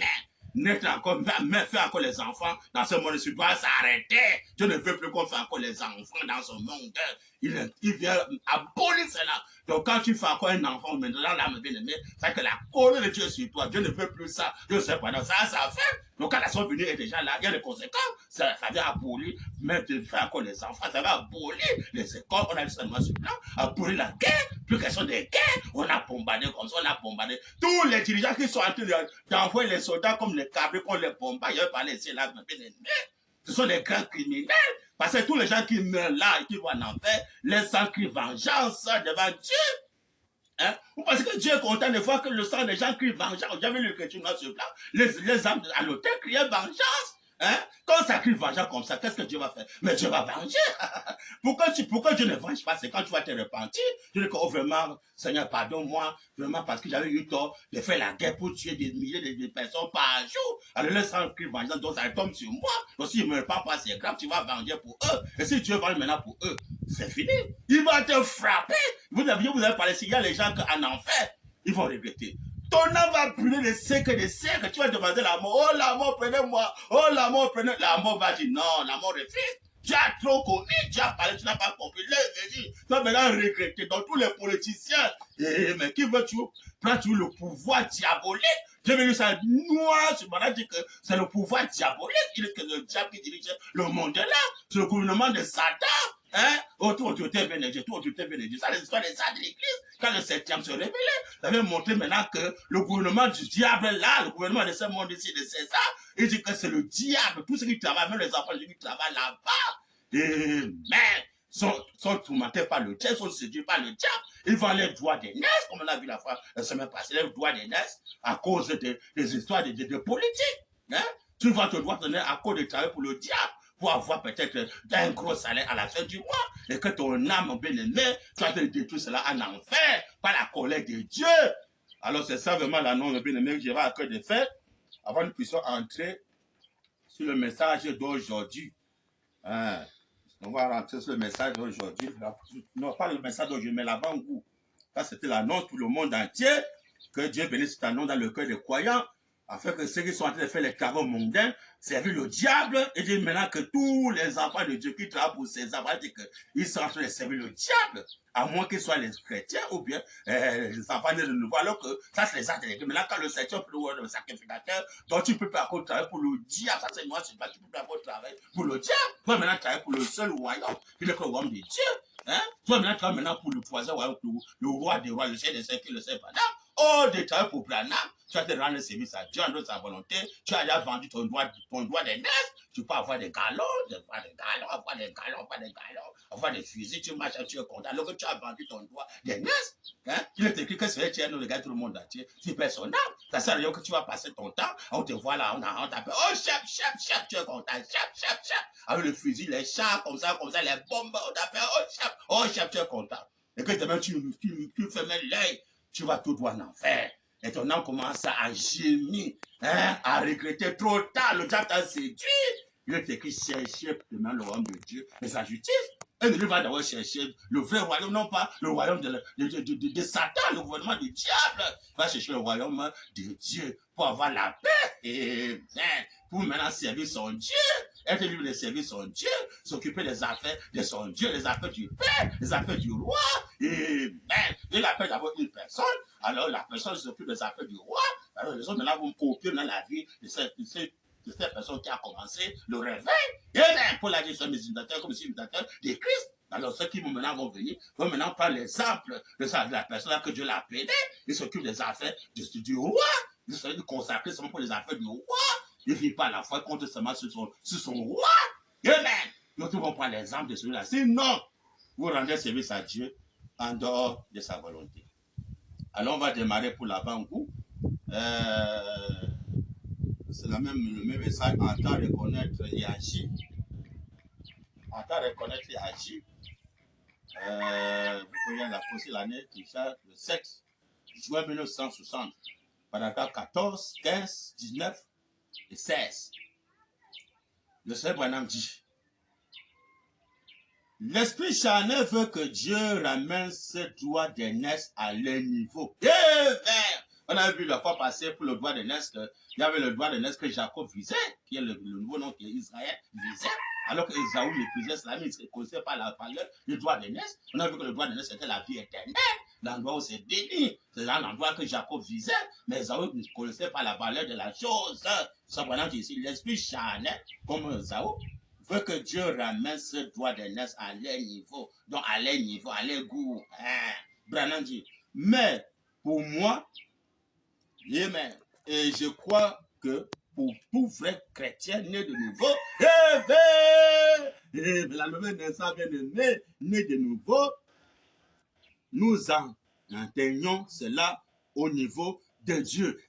Naître encore, faire encore les enfants dans ce monde-ci doit s'arrêter. Dieu ne veut plus qu'on fasse encore les enfants dans ce monde. Il vient abolir cela. Donc quand tu fais encore un enfant, maintenant l'âme bien-aimée, c'est que la colère de Dieu est sur toi. Dieu ne veut plus ça. Dieu ne sait pas. Donc ça fait. Donc quand la son venue est déjà là, il y a des conséquences. Ça va abolir, même de faire encore les enfants, ça va abolir les écoles. On a vu seulement sur plan, abolir la guerre. Plus question de guerre, on a bombardé comme ça, on a bombardé. Tous les dirigeants qui sont en train d'envoyer les soldats comme les câbles, qu'on les bombarde, il n'y a pas laissé là, ce sont les grands criminels. Parce que tous les gens qui meurent là et qui vont en enfer, les sans crient vengeance devant Dieu. Hein? Vous pensez que Dieu est content de voir que le sang des gens crie vengeance? J'avais lu l'écriture dans ce plan. Les âmes à l'autel criaient vengeance. Hein? Quand ça crie vengeance comme ça, qu'est-ce que Dieu va faire? Mais Dieu va venger. pourquoi Dieu ne venge pas? C'est quand tu vas te repentir. Tu dis que oh, vraiment, Seigneur, pardonne-moi, vraiment parce que j'avais eu tort de faire la guerre pour tuer des milliers de personnes par jour. Alors le sang crie vengeance, donc ça tombe sur moi. Donc s'ils ne me reprennent pas, c'est grave, tu vas venger pour eux. Et si Dieu venge maintenant pour eux, c'est fini. Il va te frapper. Vous avez parlé, s'il y a les gens en enfer, ils vont regretter. Ton âme va brûler des siècles. Tu vas demander la mort. Oh, la mort, prenez-moi. Oh, la mort, prenez. La mort va dire non, la mort refuse. Tu as trop connu, tu as parlé, tu n'as pas compris. Tu vas maintenant regretter. Donc, tous les politiciens, mais qui veut prendre le pouvoir diabolique? J'ai vu ça noir sur moi, dit que c'est le pouvoir diabolique. Il est que le diable qui dirige le monde là. C'est le gouvernement de Satan. Hein? Autorité vénédieux, ça, les histoires des saints de l'église, quand le septième se révélait, ça avait montré maintenant que le gouvernement du diable là, le gouvernement de ce monde ici, de César, il dit que c'est le diable, tous ceux qui travaillent, même les enfants qui travaillent là-bas, sont tourmentés par le diable, sont séduits par le diable, ils vont les droits des naisses, comme on a vu la fois, la semaine passée, les droits des naisses, à cause des histoires de politique, hein? Tu vas te droit donner à cause de travailler pour le diable, pour avoir peut-être un gros salaire à la fin du mois, et que ton âme bien-aimée, tu vas te détruire cela en enfer, par la colère de Dieu. Alors c'est ça vraiment l'annonce bien-aimée que j'aurai à cœur de faire, avant que nous puissions entrer sur le message d'aujourd'hui. Hein? On va rentrer sur le message d'aujourd'hui. Non, pas le message d'aujourd'hui, mais l'avant-goût. Ça, c'était l'annonce pour le monde entier, que Dieu bénisse cette annonce dans le cœur des croyants, afin que ceux qui sont en train de faire les travaux mondains, servir le diable, et dire maintenant que tous les enfants de Dieu qui travaillent pour ces enfants, ils sont en train de servir le diable, à moins qu'ils soient les chrétiens ou bien les enfants de nouveau, alors que ça c'est les actes de l'Église. Maintenant, quand le septième le sacrificateur, donc tu ne peux pas encore travailler pour le diable, ça c'est moi, c'est pas, tu ne peux pas encore travailler pour le diable, tu vas maintenant travailler pour le seul royaume, qui est le royaume de Dieu. Hein? Tu vas maintenant travailler pour le poison, le roi des rois, le Seigneur des Seigneurs, qui le sait pas. Oh, de travailler pour Branham, tu vas te rendre service à Dieu en sa volonté, tu as déjà vendu ton droit des naisses, tu peux avoir des galons, avoir des fusils, tu marches, tu es content, alors que tu as vendu ton droit des naisses. Hein? Il est écrit que c'est tu es nous regarde tout le monde entier, tu perds son âme. Ça sert à rien que tu vas passer ton temps, on te voit là, on t'appelle, oh chef, tu es content, chef. Avec le fusil, les chars, comme ça, les bombes, on t'appelle, oh chef, tu es content. et que demain tu fermes l'œil, tu vas tout droit en enfer. Et ton âme commence à gémir, hein, à regretter trop tard. Le diable t'a séduit. Il est écrit chercher demain le royaume de Dieu et sa justice. Et Dieu va d'abord chercher le vrai royaume, non pas le royaume de Satan, le gouvernement du diable. Il va chercher le royaume de Dieu pour avoir la paix. Et pour maintenant servir son Dieu, être libre de servir son Dieu, s'occuper des affaires de son Dieu, les affaires du Père, les affaires du roi. Et il appelle d'abord une personne, alors la personne s'occupe des affaires du roi. Alors les autres maintenant vont copier dans la vie de cette personne qui a commencé le réveil. Et bien, pour la dire, c'est mes imitateurs comme imitateurs de Christ. Alors ceux qui maintenant vont venir, vont maintenant prendre l'exemple de la personne que Dieu l'a appelée. Il s'occupe des affaires du roi. Il s'occupe de consacrer seulement pour les affaires du roi. Il ne vit pas à la fois contre seulement sur son roi. Et bien, nous devons prendre l'exemple de celui-là. Sinon, vous rendez service à Dieu en dehors de sa volonté. Alors on va démarrer pour l'avant-goût. C'est le même message, entend, reconnaître et agir. Entend, reconnaître et agir. Vous connaissez la posée l'année déjà, le 7 juin 1960, paragraphe 14, 15, 19 et 16. Le Seigneur Branham dit: l'esprit charnel veut que Dieu ramène ses droits d'aînesse à leur niveau. On a vu la fois passée pour le droit d'aînesse qu'il y avait le droit d'aînesse que Jacob visait, qui est le nouveau nom qu'Israël visait, alors que Esaü méprisait cela, mais il ne connaissait pas la valeur du droit d'aînesse. On a vu que le droit d'aînesse était la vie éternelle, l'endroit où c'est béni. C'est l'endroit que Jacob visait, mais Esaü ne connaissait pas la valeur de la chose. Ça, pendant ici, l'esprit charnel, comme Esaü, veut que Dieu ramène ce droit d'aînesse à leur niveau, donc à leur niveau, à leur goût. Branham dit, mais pour moi, amen, et je crois que pour tout vrai chrétien né de nouveau, la nouvelle naissance bien-aimée, né de nouveau, nous en atteignons cela au niveau de Dieu.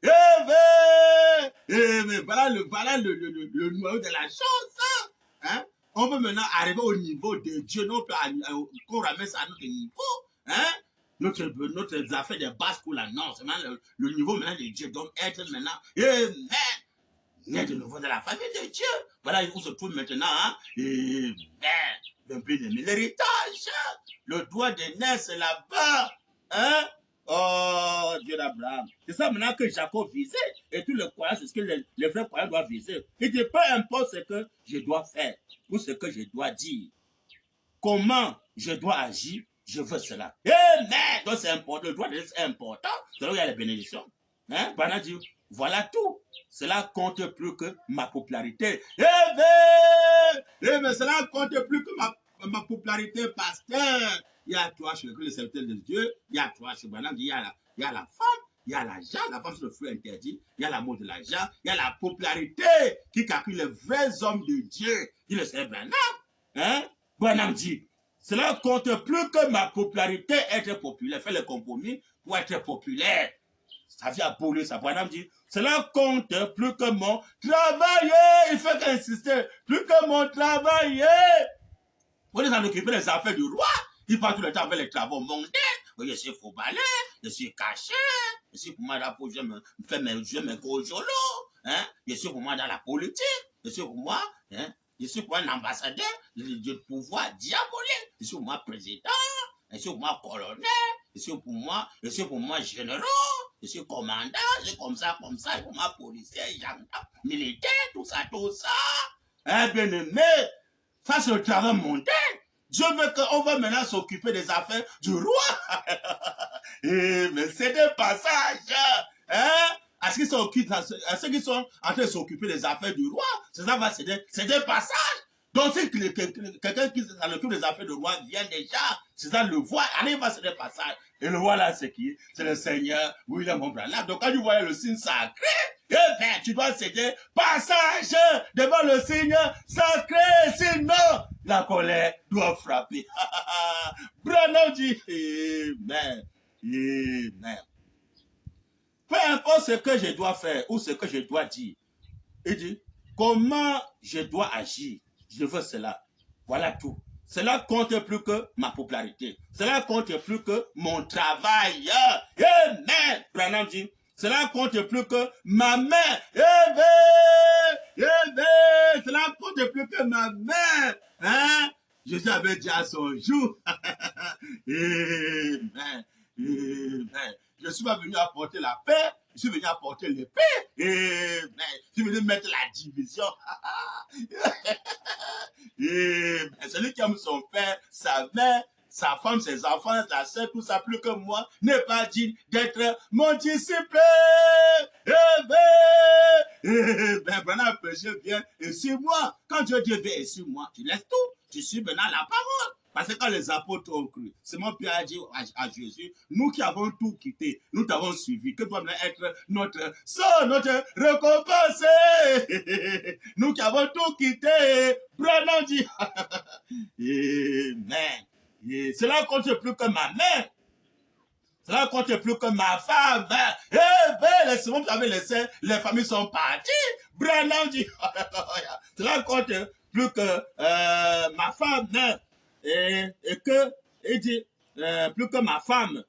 Voilà le noyau de la chose. Hein? On peut maintenant arriver au niveau de Dieu, non qu'on ramène ça à notre niveau. Hein? Notre affaire de base pour la non, c'est maintenant le niveau maintenant de Dieu. Donc être maintenant, né de nouveau dans la famille de Dieu. Voilà où se trouve maintenant. Hein? L'héritage, le droit d'aînesse, c'est là-bas. Hein? Oh, Dieu d'Abraham. C'est ça maintenant que Jacob visait. Et tous les croyants, c'est ce que les vrais croyants doivent viser. Il dit, peu importe ce que je dois faire ou ce que je dois dire, comment je dois agir, je veux cela. Amen. Donc c'est important, le droit d'aînesse est important. C'est là où il y a les bénédictions. Hein? Pendant dit, voilà tout. Cela compte plus que ma popularité. Mais cela compte plus que ma popularité, pasteur. Il y a toi chez le serviteur de Dieu, il y a toi chez Branham, il y a la femme, il y a l'argent, la femme c'est le fruit interdit, il y a l'amour de l'argent, il y a la popularité qui calcule les vrais hommes de Dieu. Il le sait Branham. Hein? Branham dit, cela compte plus que ma popularité, être populaire, faire le compromis pour être populaire. Ça vient abolir ça. Branham dit, cela compte plus que mon travail. Il faut insister, plus que mon travail. On est en occuper les affaires du roi. Il part tout le temps avec les travaux mondains. Je suis faux-balai, je suis caché. Je suis pour moi là pour je me faire mes gros jolos. Hein? Je suis pour moi dans la politique. Je suis pour moi, hein? Je suis pour un ambassadeur de pouvoir diabolique. Je suis pour moi président. Je suis pour moi colonel. Je suis pour moi général. Je suis commandant. Je suis comme ça. Je suis pour moi policier, gendarme, militaire, tout ça. Hein, bien aimé. Ça, c'est le travail mondain. Dieu veut qu'on va maintenant s'occuper des affaires du roi. Mais c'est des passages. Hein? À ceux qui sont en train de s'occuper des affaires du roi, c'est des passages. Donc, si quelqu'un qui s'occupe des affaires du roi vient déjà, c'est ça le voit, arrive à ce passage. Et le roi là, c'est qui? C'est le Seigneur William Branham. Donc, quand tu vois le signe sacré, tu dois céder passage devant le signe sacré, sinon la colère doit frapper. Branham dit, Amen. Amen. Peu importe ce que je dois faire ou ce que je dois dire, il dit, comment je dois agir, je veux cela. Voilà tout. cela compte plus que ma popularité. Cela compte plus que mon travail. Amen. Branham dit, cela compte plus que ma main. Cela compte plus que ma main. Hein? Jésus avait dit à son jour. Amen. Amen. Je ne suis pas venu apporter la paix, je suis venu apporter l'épée. Amen. Je suis venu mettre la division. Amen. Celui qui aime son père, sa mère, sa femme, ses enfants, sa soeur, tout ça, plus que moi, n'est pas digne d'être mon disciple. Ben, Branham péché vient et sur moi. Quand Dieu vient et sur moi, tu laisses tout. Tu suis maintenant la parole. Parce que quand les apôtres ont cru, Simon Pierre a dit à Jésus, nous qui avons tout quitté, nous t'avons suivi, que doit être notre sort, notre récompense. Nous qui avons tout quitté, Branham dit, Amen. Et cela compte plus que ma mère. Cela compte plus que ma femme. Les Simon qui avaient laissé, les familles sont parties. Branham dit, cela compte plus que ma femme. Et que, il dit, plus que ma femme,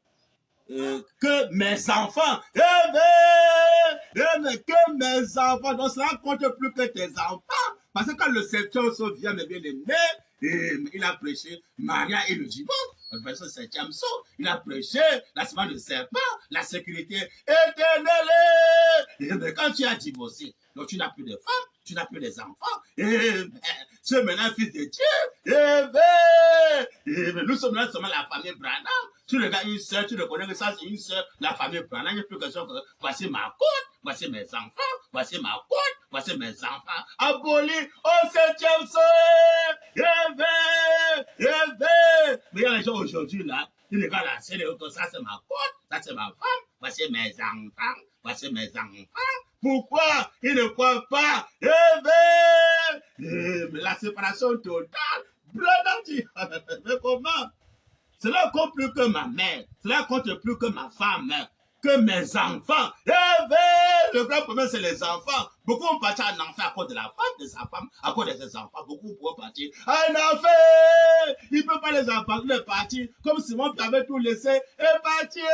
que mes enfants. Que mes enfants. Donc cela compte plus que tes enfants. Parce que quand le septième saut vient, mes bien-aimés, il a prêché Maria et le divorce. Le verset 7e saut, il a prêché la semaine de serpent, la sécurité éternelle. Mais quand tu as divorcé, donc tu n'as plus de femme, tu n'as plus d'enfants. Tu es maintenant fils de Dieu. Nous sommes là seulement la famille Branham. Tu regardes une soeur, tu reconnais que ça c'est une soeur, la famille Branham. Il n'y a plus question que voici ma côte, voici mes enfants, voici ma côte, voici mes enfants. Abolis au 7e saut. Mais il y a les gens aujourd'hui là, ils regardent la scène et disent ça c'est ma côte, ça c'est ma femme, voici mes enfants, voici mes enfants. Pourquoi ils ne croient pas? Mais la séparation totale, Branham dit, mais comment? Cela compte plus que ma mère, cela compte plus que ma femme, que mes enfants. Le grand problème, c'est les enfants. Beaucoup ont parti à un enfant à cause de la femme, de sa femme, à cause de ses enfants. Beaucoup pourront partir à un enfant. Il ne peut pas les abandonner, partir. Comme Simon qui avait tout laissé et partir.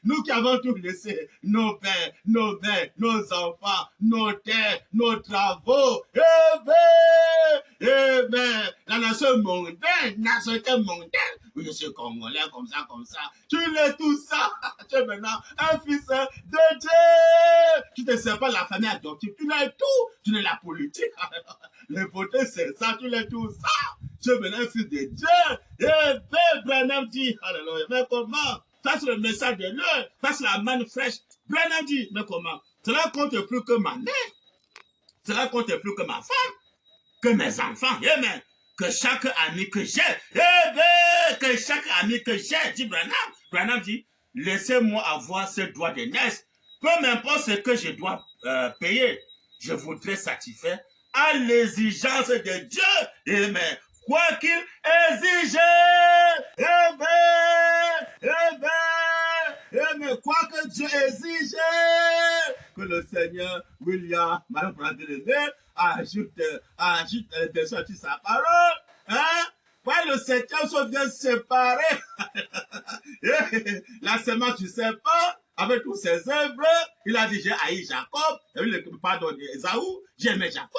Nous qui avons tout laissé, nos pères, nos mères, nos enfants, nos terres, nos travaux. La nation mondaine, nationalité mondaine. Je suis congolais, comme ça. Tu l'es tout ça. Tu es maintenant un fils de Dieu. Tu ne sais pas la famille adoptive. Tu l'es tout. Tu n'es la politique. Les voter, c'est ça. Tu l'es tout ça. Tu es maintenant un fils de Dieu. Branham dit, alléluia. Mais comment? Ça, c'est le message de l'heure. Ça, c'est la manne fraîche. Branham dit, mais comment? Cela compte plus que ma mère. Cela compte plus que ma femme. Que mes enfants. Amen. Que chaque ami que j'ai, que chaque ami que j'ai, dit Branham. Branham dit, laissez-moi avoir ce droit de naissance. Peu m'importe ce que je dois payer, je voudrais satisfaire à l'exigence de Dieu. Amen. Quoi qu'il exige. Mais quoi que Dieu exige, que le Seigneur William, Mme Brandon, ajoute des choses sur sa parole. Hein? Ouais, le septième saut vient séparer la semence du serpent avec tous ses œuvres. Il a dit, j'ai haï Jacob, il pardon d'Ésaü, j'ai aimé Jacob.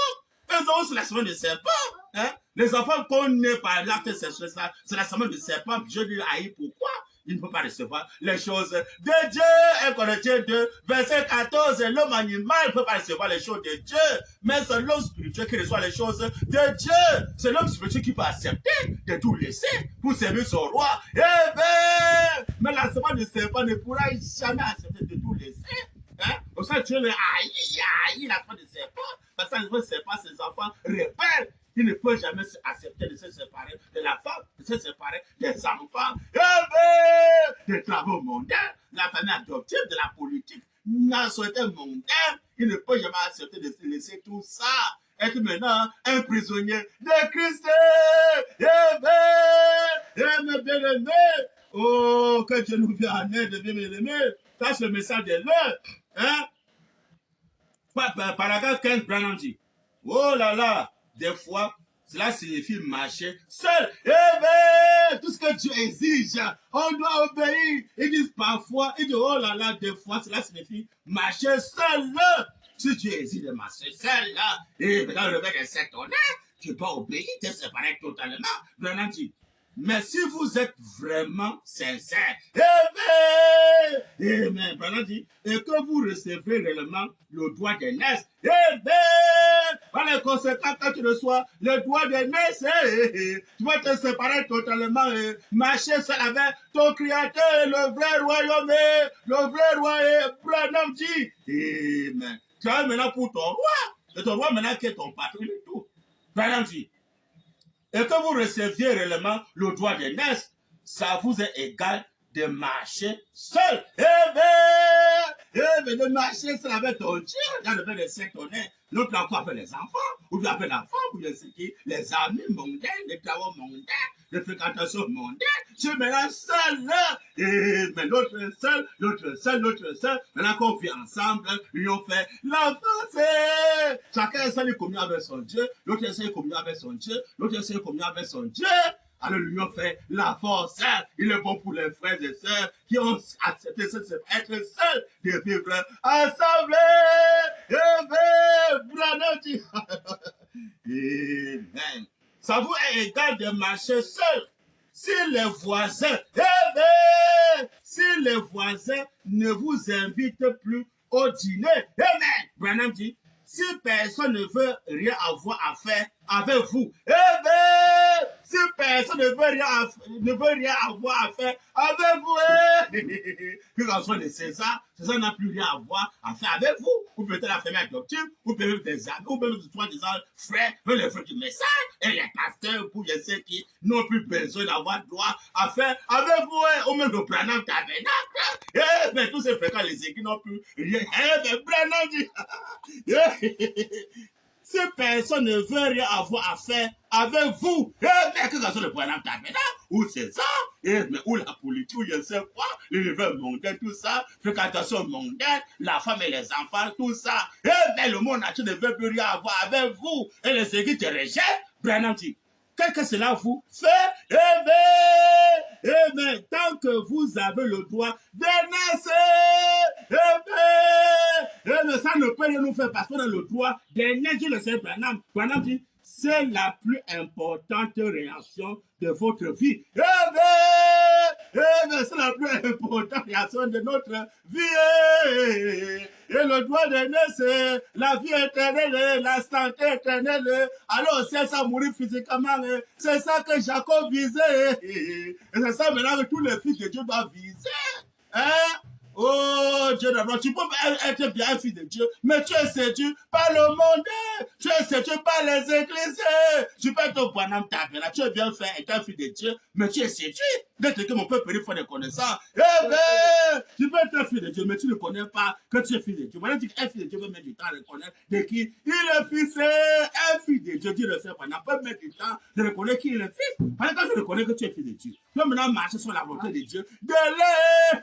Ésaü, c'est la semence du serpent. Hein? Les enfants qu'on naît par l'acte sexuel, c'est la semence du serpent. Je dis haï, pourquoi? Il ne peut pas recevoir les choses de Dieu. 1 Corinthiens 2, verset 14. L'homme animal ne peut pas recevoir les choses de Dieu. Mais c'est l'homme spirituel qui reçoit les choses de Dieu. C'est l'homme spirituel qui peut accepter de tout laisser pour servir son roi. Mais la semence du serpent ne pourra jamais accepter de tout laisser. Hein? Pour ça, Dieu le haït la semence du serpent. Parce que le serpent, ses enfants repèrent. Il ne peut jamais accepter de se séparer de la femme, de se séparer des enfants, des travaux mondains, la famille adoptive, de la politique, nationalité mondaine. Il ne peut jamais accepter de se laisser tout ça. Être maintenant un prisonnier de Christ. Mes bien-aimés. Oh, que Dieu nous vienne en aide, bien-aimés. Ça, c'est le message de l'heure. Hein? Paragraphe 15, Branham dit. Oh là là. Des fois, cela signifie marcher seul. Eh bien, tout ce que Dieu exige, on doit obéir. Ils disent parfois, ils disent, oh là là, des fois, cela signifie marcher seul. Si tu exige de marcher seul, là, et dans le réveil de cette honneur, tu peux obéir, te séparer totalement. Vraiment dit. Mais si vous êtes vraiment sincère, vraiment dit, et que vous recevez réellement le droit d'aînesse, par les conséquences, quand tu reçois le droit d'aînesse, tu vas te séparer totalement, marcher seul avec ton créateur, le vrai royaume, le vrai roi, Branham dit, amen. Tu as maintenant pour ton roi, et ton roi maintenant qui est ton patron et tout. Branham dit, et que vous receviez réellement le droit d'aînesse, ça vous est égal de marcher seul. De marcher seul avec ton Dieu, dans le fait de s'étonner. L'autre encore avec les enfants, ou bien avec l'enfant, ou bien les amis mondains, les travaux mondains, les fréquentations mondaines. Tu es maintenant seul là. Mais l'autre seul, l'autre seul, l'autre seul. Maintenant qu'on vit ensemble, l'union fait l'enfance. Chacun essaie de communier avec son Dieu, l'autre essaie de communier avec son Dieu, l'autre essaie de communier avec son Dieu. Alors l'union fait la force. Il est bon pour les frères et sœurs qui ont accepté être seuls de vivre ensemble. Amen. Ça vous est égal de marcher seul. Si les voisins, ne vous invitent plus au dîner, amen. Branham dit, si personne ne veut rien avoir à faire avec vous, si personne ne veut rien avoir à faire avec vous, que quand soit de César n'a plus rien à voir à faire avec vous, ou peut-être la famille adoptive, ou peut-être des amis, ou peut-être des frères, les frères du message, et les pasteurs, pour ceux qui n'ont plus besoin d'avoir droit à faire avec vous, ou même le Branham tabernacle, mais tous ces frères, quand les équipes n'ont plus rien, mais Branham dit, si personne ne veut rien avoir à faire avec vous, mais que ce soit le Branham tabernacle, ou César, ou la politique, ou je sais quoi, l'univers mondain, tout ça, fréquentation mondaine, la femme et les enfants, tout ça, mais le monde entier ne veut plus rien avoir avec vous, et les équipes te rejettent, Branham dit, qu'est-ce que cela vous fait? Mais tant que vous avez le droit de naître, mais ça ne peut rien nous faire parce qu'on a le droit de naître, le Seigneur Branham. Branham dit, c'est la plus importante réaction de votre vie. C'est la plus importante réaction de notre vie. Et le droit de naître, la vie éternelle, la santé éternelle. Alors, c'est ça, mourir physiquement. C'est ça que Jacob visait. Et c'est ça maintenant que tous les fils de Dieu doivent viser. Oh, Dieu d'abord, tu peux être bien un fils de Dieu, mais tu es séduit par le monde, tu es séduit par les églises. Tu peux être au Branham tabernacle, tu es bien fait, être un fils de Dieu, mais tu es séduit. D'être que mon peuple faut des connaissances. Tu peux être un fils de Dieu, mais tu ne connais pas que tu es fils de Dieu. Maintenant, tu es un fils de Dieu, peut mettre du temps à reconnaître de qui il est fils, un fils de Dieu. Dieu le sait pas, n'a pas mettre du temps de reconnaître qui il est fils. Pendant que tu reconnais que tu es fils de Dieu, tu peux maintenant marcher sur la volonté de Dieu, de l'air.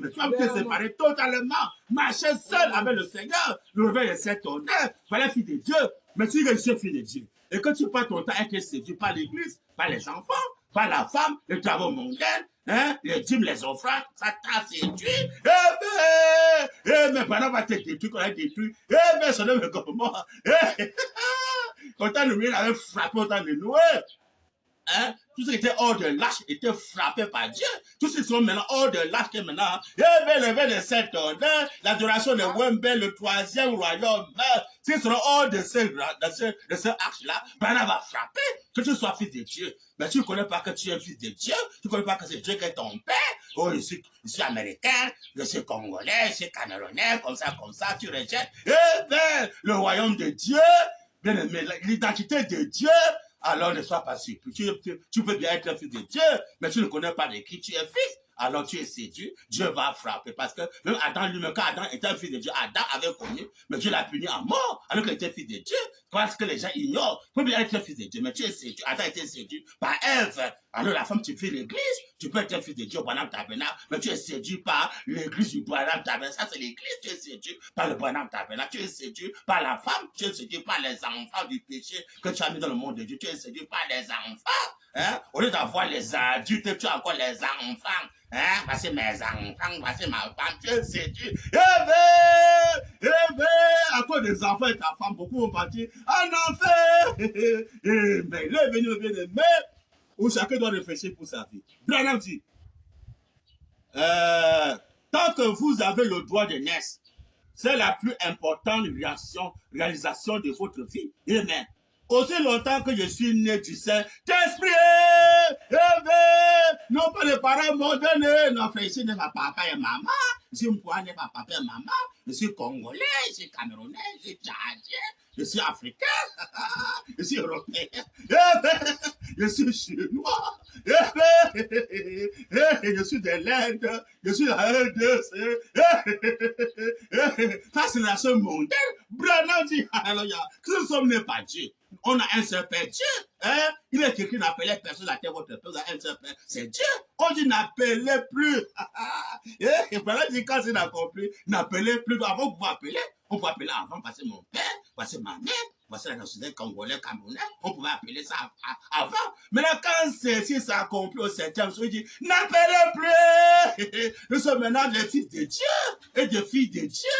Mais tu vas te séparer totalement, marcher seul avec le Seigneur, le réveil de cet honneur. Voilà, fils de Dieu. Mais tu dis que je suis fils de Dieu. Et que tu passes ton temps à être séduit par l'église, par les enfants, par la femme, les travaux mondains, les dîmes, les offrandes, ça t'a séduit. Mais pendant va te détruire, qu'on a détruit. Mais ça ne me comment. Quand on nous avait frappé autant de nous. Tout ce qui était hors de l'âge était frappé par Dieu. Tous ceux qui sont maintenant hors de l'âge, maintenant, le de cet ordre, l'adoration de Wembe, le troisième royaume, s'ils seront hors de ce arche-là, Branham va frapper, que tu sois fils de Dieu. Mais tu ne connais pas que tu es fils de Dieu, tu ne connais pas que c'est Dieu qui est ton père. Oh, je suis américain, je suis congolais, je suis camerounais, comme ça, tu rejettes. Le royaume de Dieu, bien aimé, l'identité de Dieu. Alors ne sois pas surpris. Tu peux bien être un fils de Dieu, mais tu ne connais pas de qui tu es fils. Alors tu es séduit, Dieu va frapper. Parce que même Adam lui-même, quand Adam était un fils de Dieu, Adam avait connu, mais Dieu l'a puni à mort, alors qu'il était fils de Dieu. Parce que les gens ignorent. Tu peux bien être un fils de Dieu, mais tu es séduit. Adam était séduit par Ève. Alors la femme, tu fais l'église, Tu peux être un fils de Dieu au Branham Tabernacle, mais tu es séduit par l'église du Branham Tabernacle. Ça, c'est l'église. Tu es séduit par le Branham Tabernacle. Tu es séduit par la femme. Tu es séduit par les enfants du péché que tu as mis dans le monde de Dieu. Tu es séduit par les enfants. Hein? Au lieu d'avoir les adultes, tu as encore les enfants. Hein? Voici mes enfants, voici ma femme. Tu es séduit. À cause des enfants et ta femme, beaucoup vont partir en enfer. Mais il est venu le bien-aimé, où chacun doit réfléchir pour sa vie. Branham dit, tant que vous avez le droit de naître, c'est la plus importante réalisation de votre vie. Amen. Aussi longtemps que je suis né du Saint-Esprit, non pas les parents m'ont donné, non, frère, ici n'est pas papa et maman, ici moi n'est pas papa et maman, je suis congolais, je suis camerounais, je suis tchadien, je suis africain, je suis européen, je suis chinois, je suis de l'Inde, je suis de la RDC, ça c'est la seule mondiale. Branham dit, alléluia, que nous sommes nés par Dieu. On a un seul Père, Dieu. Hein? Il est écrit, n'appelez personne la terre votre Père, vous avez un seul Père, c'est Dieu. On dit, n'appelez plus. Et voilà, dit, quand c'est accompli, n'appelez plus. Avant, vous pouvez appeler. On peut appeler avant, voici mon Père, voici ma mère, voici la nationalité congolais, camerounais. On pouvait appeler ça avant. Mais là, quand si ça accompli au 7e jour, il dit, n'appelez plus. Nous sommes maintenant des fils de Dieu et des filles de Dieu.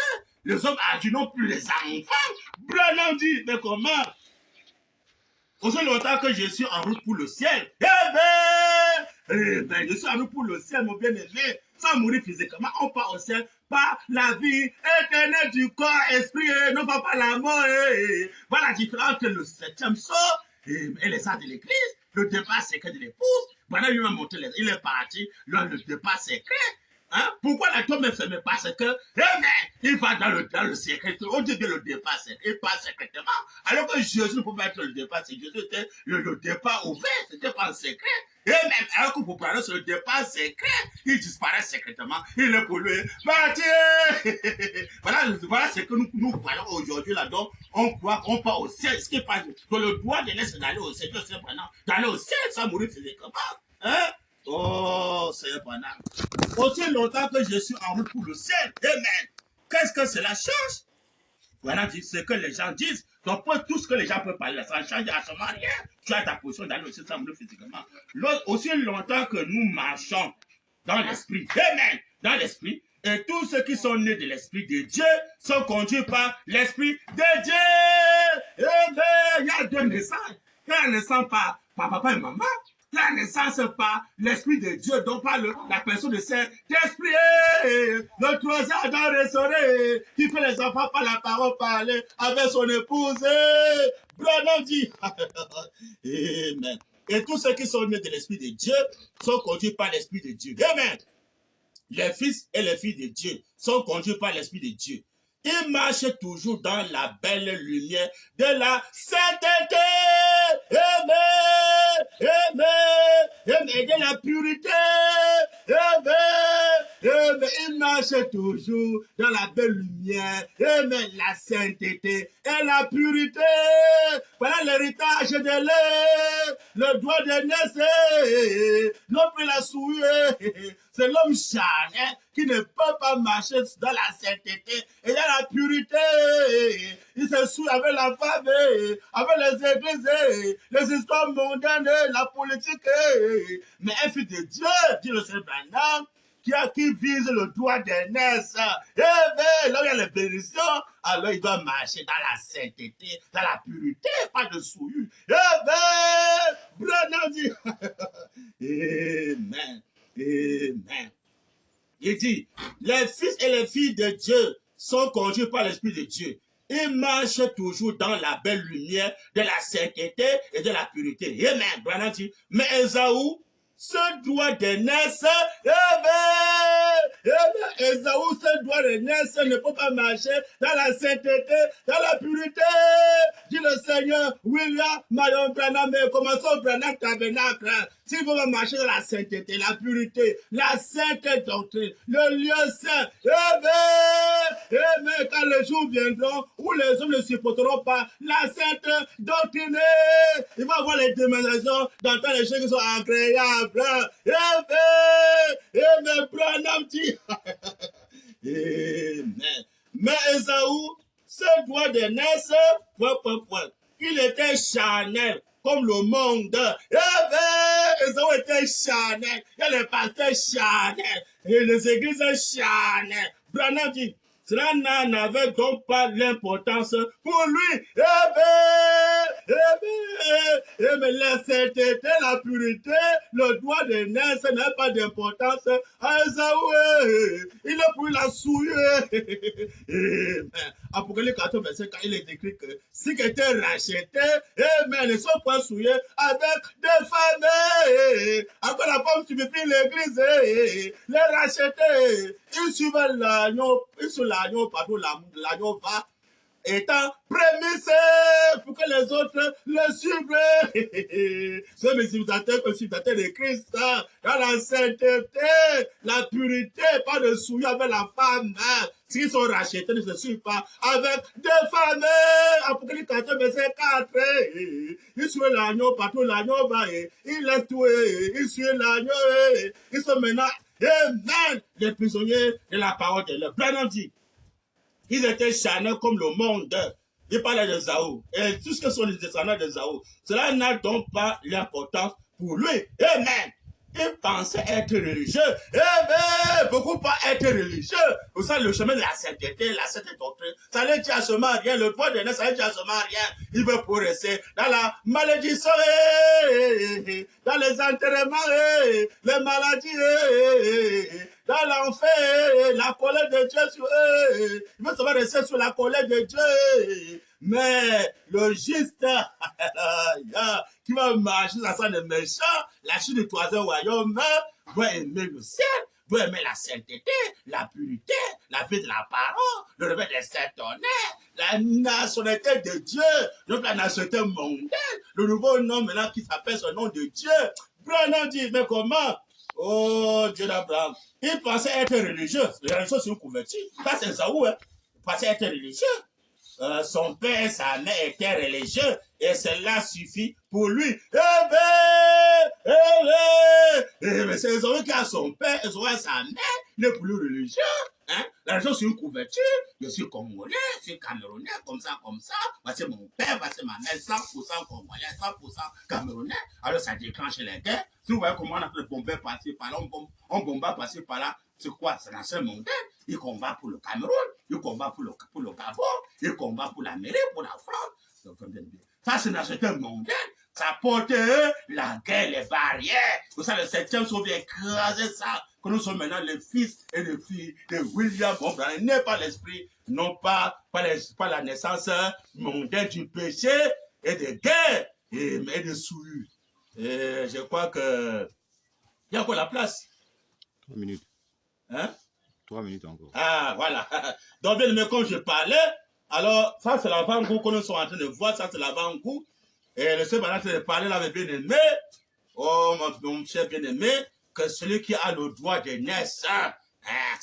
Les hommes adultes n'ont plus les enfants. Branham dit, mais comment? Aussi longtemps que je suis en route pour le ciel, je suis en route pour le ciel, mon bien-aimé, sans mourir physiquement, on part au ciel par la vie éternelle du corps, esprit, non pas par la mort. Voilà la différence entre le 7e sort et les arts de l'église, le départ secret de l'épouse. Voilà, lui m'a montré, il est parti, le départ secret. Hein? Pourquoi la tombe est fermée? Parce que, il va dans le secret. On dit que le départ, il passe secrètement. Alors que Jésus ne pouvait pas être le départ, c'est Jésus était le départ ouvert, c'était pas un secret. Et même, alors que vous parlez sur le départ secret, il disparaît secrètement, il est pollué. Voilà ce que nous parlons aujourd'hui là, donc on croit qu'on part au ciel, ce qui est pas, que le droit de laisser d'aller au ciel, c'est maintenant, d'aller au ciel sans mourir physiquement. Hein? Oh, c'est banal. Aussi longtemps que je suis en route pour le ciel, amen. Qu'est-ce que cela change? Voilà ce que les gens disent. Donc, pour tout ce que les gens peuvent parler, ça ne change absolument rien. Tu as ta position d'aller au ciel sans mourir physiquement. Aussi longtemps que nous marchons dans l'esprit, amen, dans l'esprit, et tous ceux qui sont nés de l'esprit de Dieu sont conduits par l'esprit de Dieu. Amen. Il y a deux naissances. Il y a la naissance par papa et maman. La naissance par l'Esprit de Dieu, donc par la personne de Saint-Esprit. Le troisième Adam restauré, qui fait les enfants par la parole parler avec son épouse. Branham dit, amen. Et tous ceux qui sont nés de l'Esprit de Dieu sont conduits par l'Esprit de Dieu. Amen. Les fils et les filles de Dieu sont conduits par l'Esprit de Dieu. Ils marchent toujours dans la belle lumière de la sainteté. Amen. Amen. Amen. De la pureté. Amen. Amen. Ils marchent toujours dans la belle lumière. Amen. La sainteté et la pureté. Voilà l'héritage de l'air. Le droit de naître. Non plus la souillure. C'est l'homme charnel qui ne peut pas marcher dans la sainteté et dans la pureté. Il se souille avec la femme, avec les églises, les histoires mondaines, la politique. Mais un fils de Dieu, dit le Seigneur Branham, qui vise le droit d'aînesse. Eh bien, là où il y a les bénédictions, alors il doit marcher dans la sainteté, dans la pureté, pas de souillure. Eh bien, Branham dit, Amen. Amen. Il dit, les fils et les filles de Dieu sont conduits par l'Esprit de Dieu. Ils marchent toujours dans la belle lumière de la sainteté et de la pureté. Amen. Branham dit, mais Ésaü, ce droit d'aînesse, Esaü, ce doigt de naisse ne peut pas marcher dans la sainteté, dans la purité. Dit le Seigneur, William, Marion Branham, commençons Branham Tabernacle. S'il veut marcher dans la sainteté, la purité, la sainte doctrine, le lieu saint, mais quand les jours viendront où les hommes ne supporteront pas la sainte doctrine, il va avoir les déménagements d'entendre les choses qui sont agréables. Mais Branham dit, mais Esaü, ce doigt de naisse, il était charnel comme le monde. Esaü était charnel, il y a les pasteurs charnels, et les églises charnelles. Branham dit, cela n'avait donc pas l'importance pour lui. Mais la sainteté, la purité, le droit de naissance n'a pas d'importance à Esaü. Il a pris la souillée. Apocalypse 14, verset 4, il est écrit que ceux qui étaient rachetés, mais ne sont pas souillés avec des femmes. Encore la femme suffit l'église, les rachetés, ils suivent l'agneau, ils suivent l'agneau partout, l'agneau va, étant prémisse pour que les autres le suivent. C'est mes imitateurs que imitateurs de Christ, dans la sainteté, la purité, pas de souillure avec la femme. S'ils sont rachetés, ne se suivent pas avec des femmes. Apocalypse 14, verset 4. Ils suivent l'agneau partout, l'agneau va, ils laissent tout, ils suivent l'agneau, ils sont maintenant, les prisonniers de la parole de l'homme. Branham dit, ils étaient charnels comme le monde. Il parlait de Esaü. Et tout ce que sont les descendants d'Esaü, cela n'a donc pas l'importance pour lui. Amen. Il pensait être religieux. Beaucoup pas être religieux. Vous savez, le chemin de la sainteté, la sainteté doctrine, ça ne tient seulement rien. Le droit de naissance, ça ne tient seulement rien. Il veut progresser dans la malédiction, dans les enterrements, les maladies, dans l'enfer, la colère de Dieu sur eux. Il veut seulement rester sur la colère de Dieu. Mais le juste qui va marcher dans sa de méchant, la chute du troisième royaume, doit aimer le ciel, doit aimer la sainteté, la purité, la vie de la parole, le réveil des sept tonnerres, la nationalité de Dieu, donc la nationalité mondaine, le nouveau nom maintenant qui s'appelle ce nom de Dieu. Branham dit, mais comment? Oh, Dieu d'Abraham. Il pensait être religieux. Les religieux sont convertis. Ça, c'est Esaü, hein. Il pensait être religieux. Son père et sa mère étaient religieux et cela suffit pour lui. Mais c'est Esaü qui a son père, Esaü a sa mère, il est plus religieux. Hein? La religion c'est une couverture. Je suis congolais, je suis camerounais, comme ça. Voici mon père, voici ma mère, 100% congolais, 100% camerounais. Alors ça déclenche les guerres. Si vous voyez comment on a fait le bomber passer par là, on bombarde passer par là. C'est quoi? C'est la seule montagne. Il combat pour le Cameroun, il combat pour le Gabon, il combat pour l'Amérique, pour la France. Ça, c'est la septième montagne. Ça porte la guerre, les barrières. Vous savez, le septième sont vient écraser ça. Que nous sommes maintenant les fils et les filles de William Branham, n'est pas l'esprit, non pas la naissance mondaine du péché et de guerre et de souillure. Et je crois que il y a encore la place. 3 minutes. Hein? 3 minutes encore. Ah, voilà. Donc, bien aimé, comme je parlais, alors, ça, c'est l'avant-goût que nous sommes en train de voir, ça, c'est l'avant-goût. Et le Seigneur maintenant, c'est de parler là, avec bien-aimé. Oh, mon cher bien-aimé, que celui qui a le droit de naissance,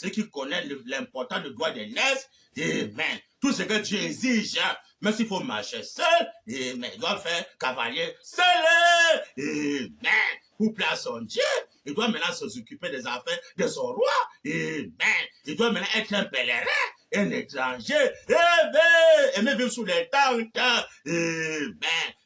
celui qui connaît l'importance du droit de naissance, amen. Tout ce que Dieu exige, même s'il faut marcher seul, amen. Il doit faire cavalier seul, amen. Pour plaire à son Dieu, il doit maintenant s'occuper des affaires de son roi, amen. Il doit maintenant être un pèlerin, un étranger, amen. Vivre sous les tentes, amen.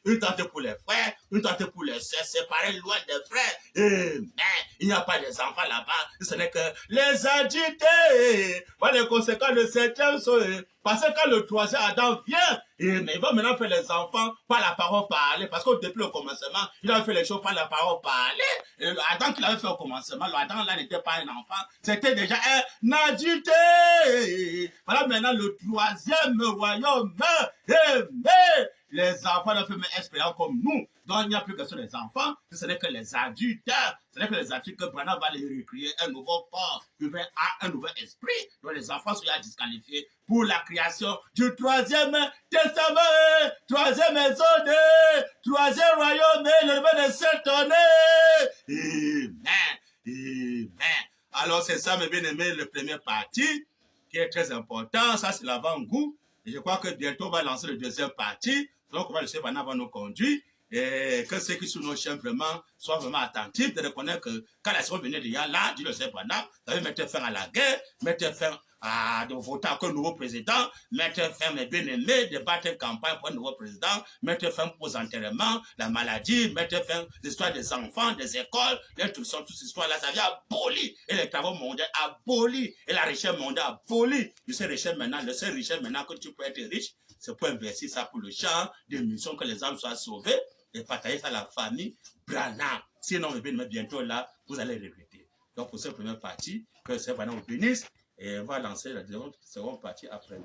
Une tente pour les frères, une tente pour les sœurs, séparés loin des frères, amen. Il n'y a pas des enfants là-bas, ce n'est que les agités. Voilà les conséquences de septième soirée. Parce que quand le troisième Adam vient, il va maintenant faire les enfants par la parole parlée. Parce que depuis le commencement, il a fait les choses par la parole parlée. Adam qu'il avait fait au commencement, Adam là n'était pas un enfant, c'était déjà un agité. Voilà maintenant le troisième royaume. les enfants doivent faire expérience comme nous. Donc, il n'y a plus que sur les enfants, ce n'est que les adultes. Ce n'est que les adultes que Branham va les recréer un nouveau corps, un nouveau esprit. Donc, les enfants sont disqualifiés pour la création du troisième testament, troisième exode, troisième royaume, le revers de cette année. Amen. Amen. Alors, c'est ça, mes bien-aimés, le premier parti qui est très important. Ça, c'est l'avant-goût. Et je crois que bientôt, on va lancer le deuxième parti. Donc, on va le Seigneur va nous conduire. Et que ceux qui sont nos chaînes vraiment soient vraiment attentifs de reconnaître que quand la seconde venait déjà là, dit le Seigneur, ça veut mettre fin à la guerre, mettre fin de voter encore un nouveau président, mettre fin, mes bien-aimés, de battre une campagne pour un nouveau président, mettre fin aux enterrements, la maladie, mettre fin à l'histoire des enfants, des écoles, l'instruction, toutes ces histoires-là, ça vient abolir. Et les travaux mondiaux abolis. Et la richesse mondiale abolie. Le seul richesse maintenant que tu peux être riche, c'est pour investir ça pour le champ, des missions que les âmes soient sauvées et partager ça à la famille Branham. Sinon, bientôt là, vous allez regretter. Donc, pour cette première partie, que le Seigneur vous bénisse et on va lancer la seconde partie après.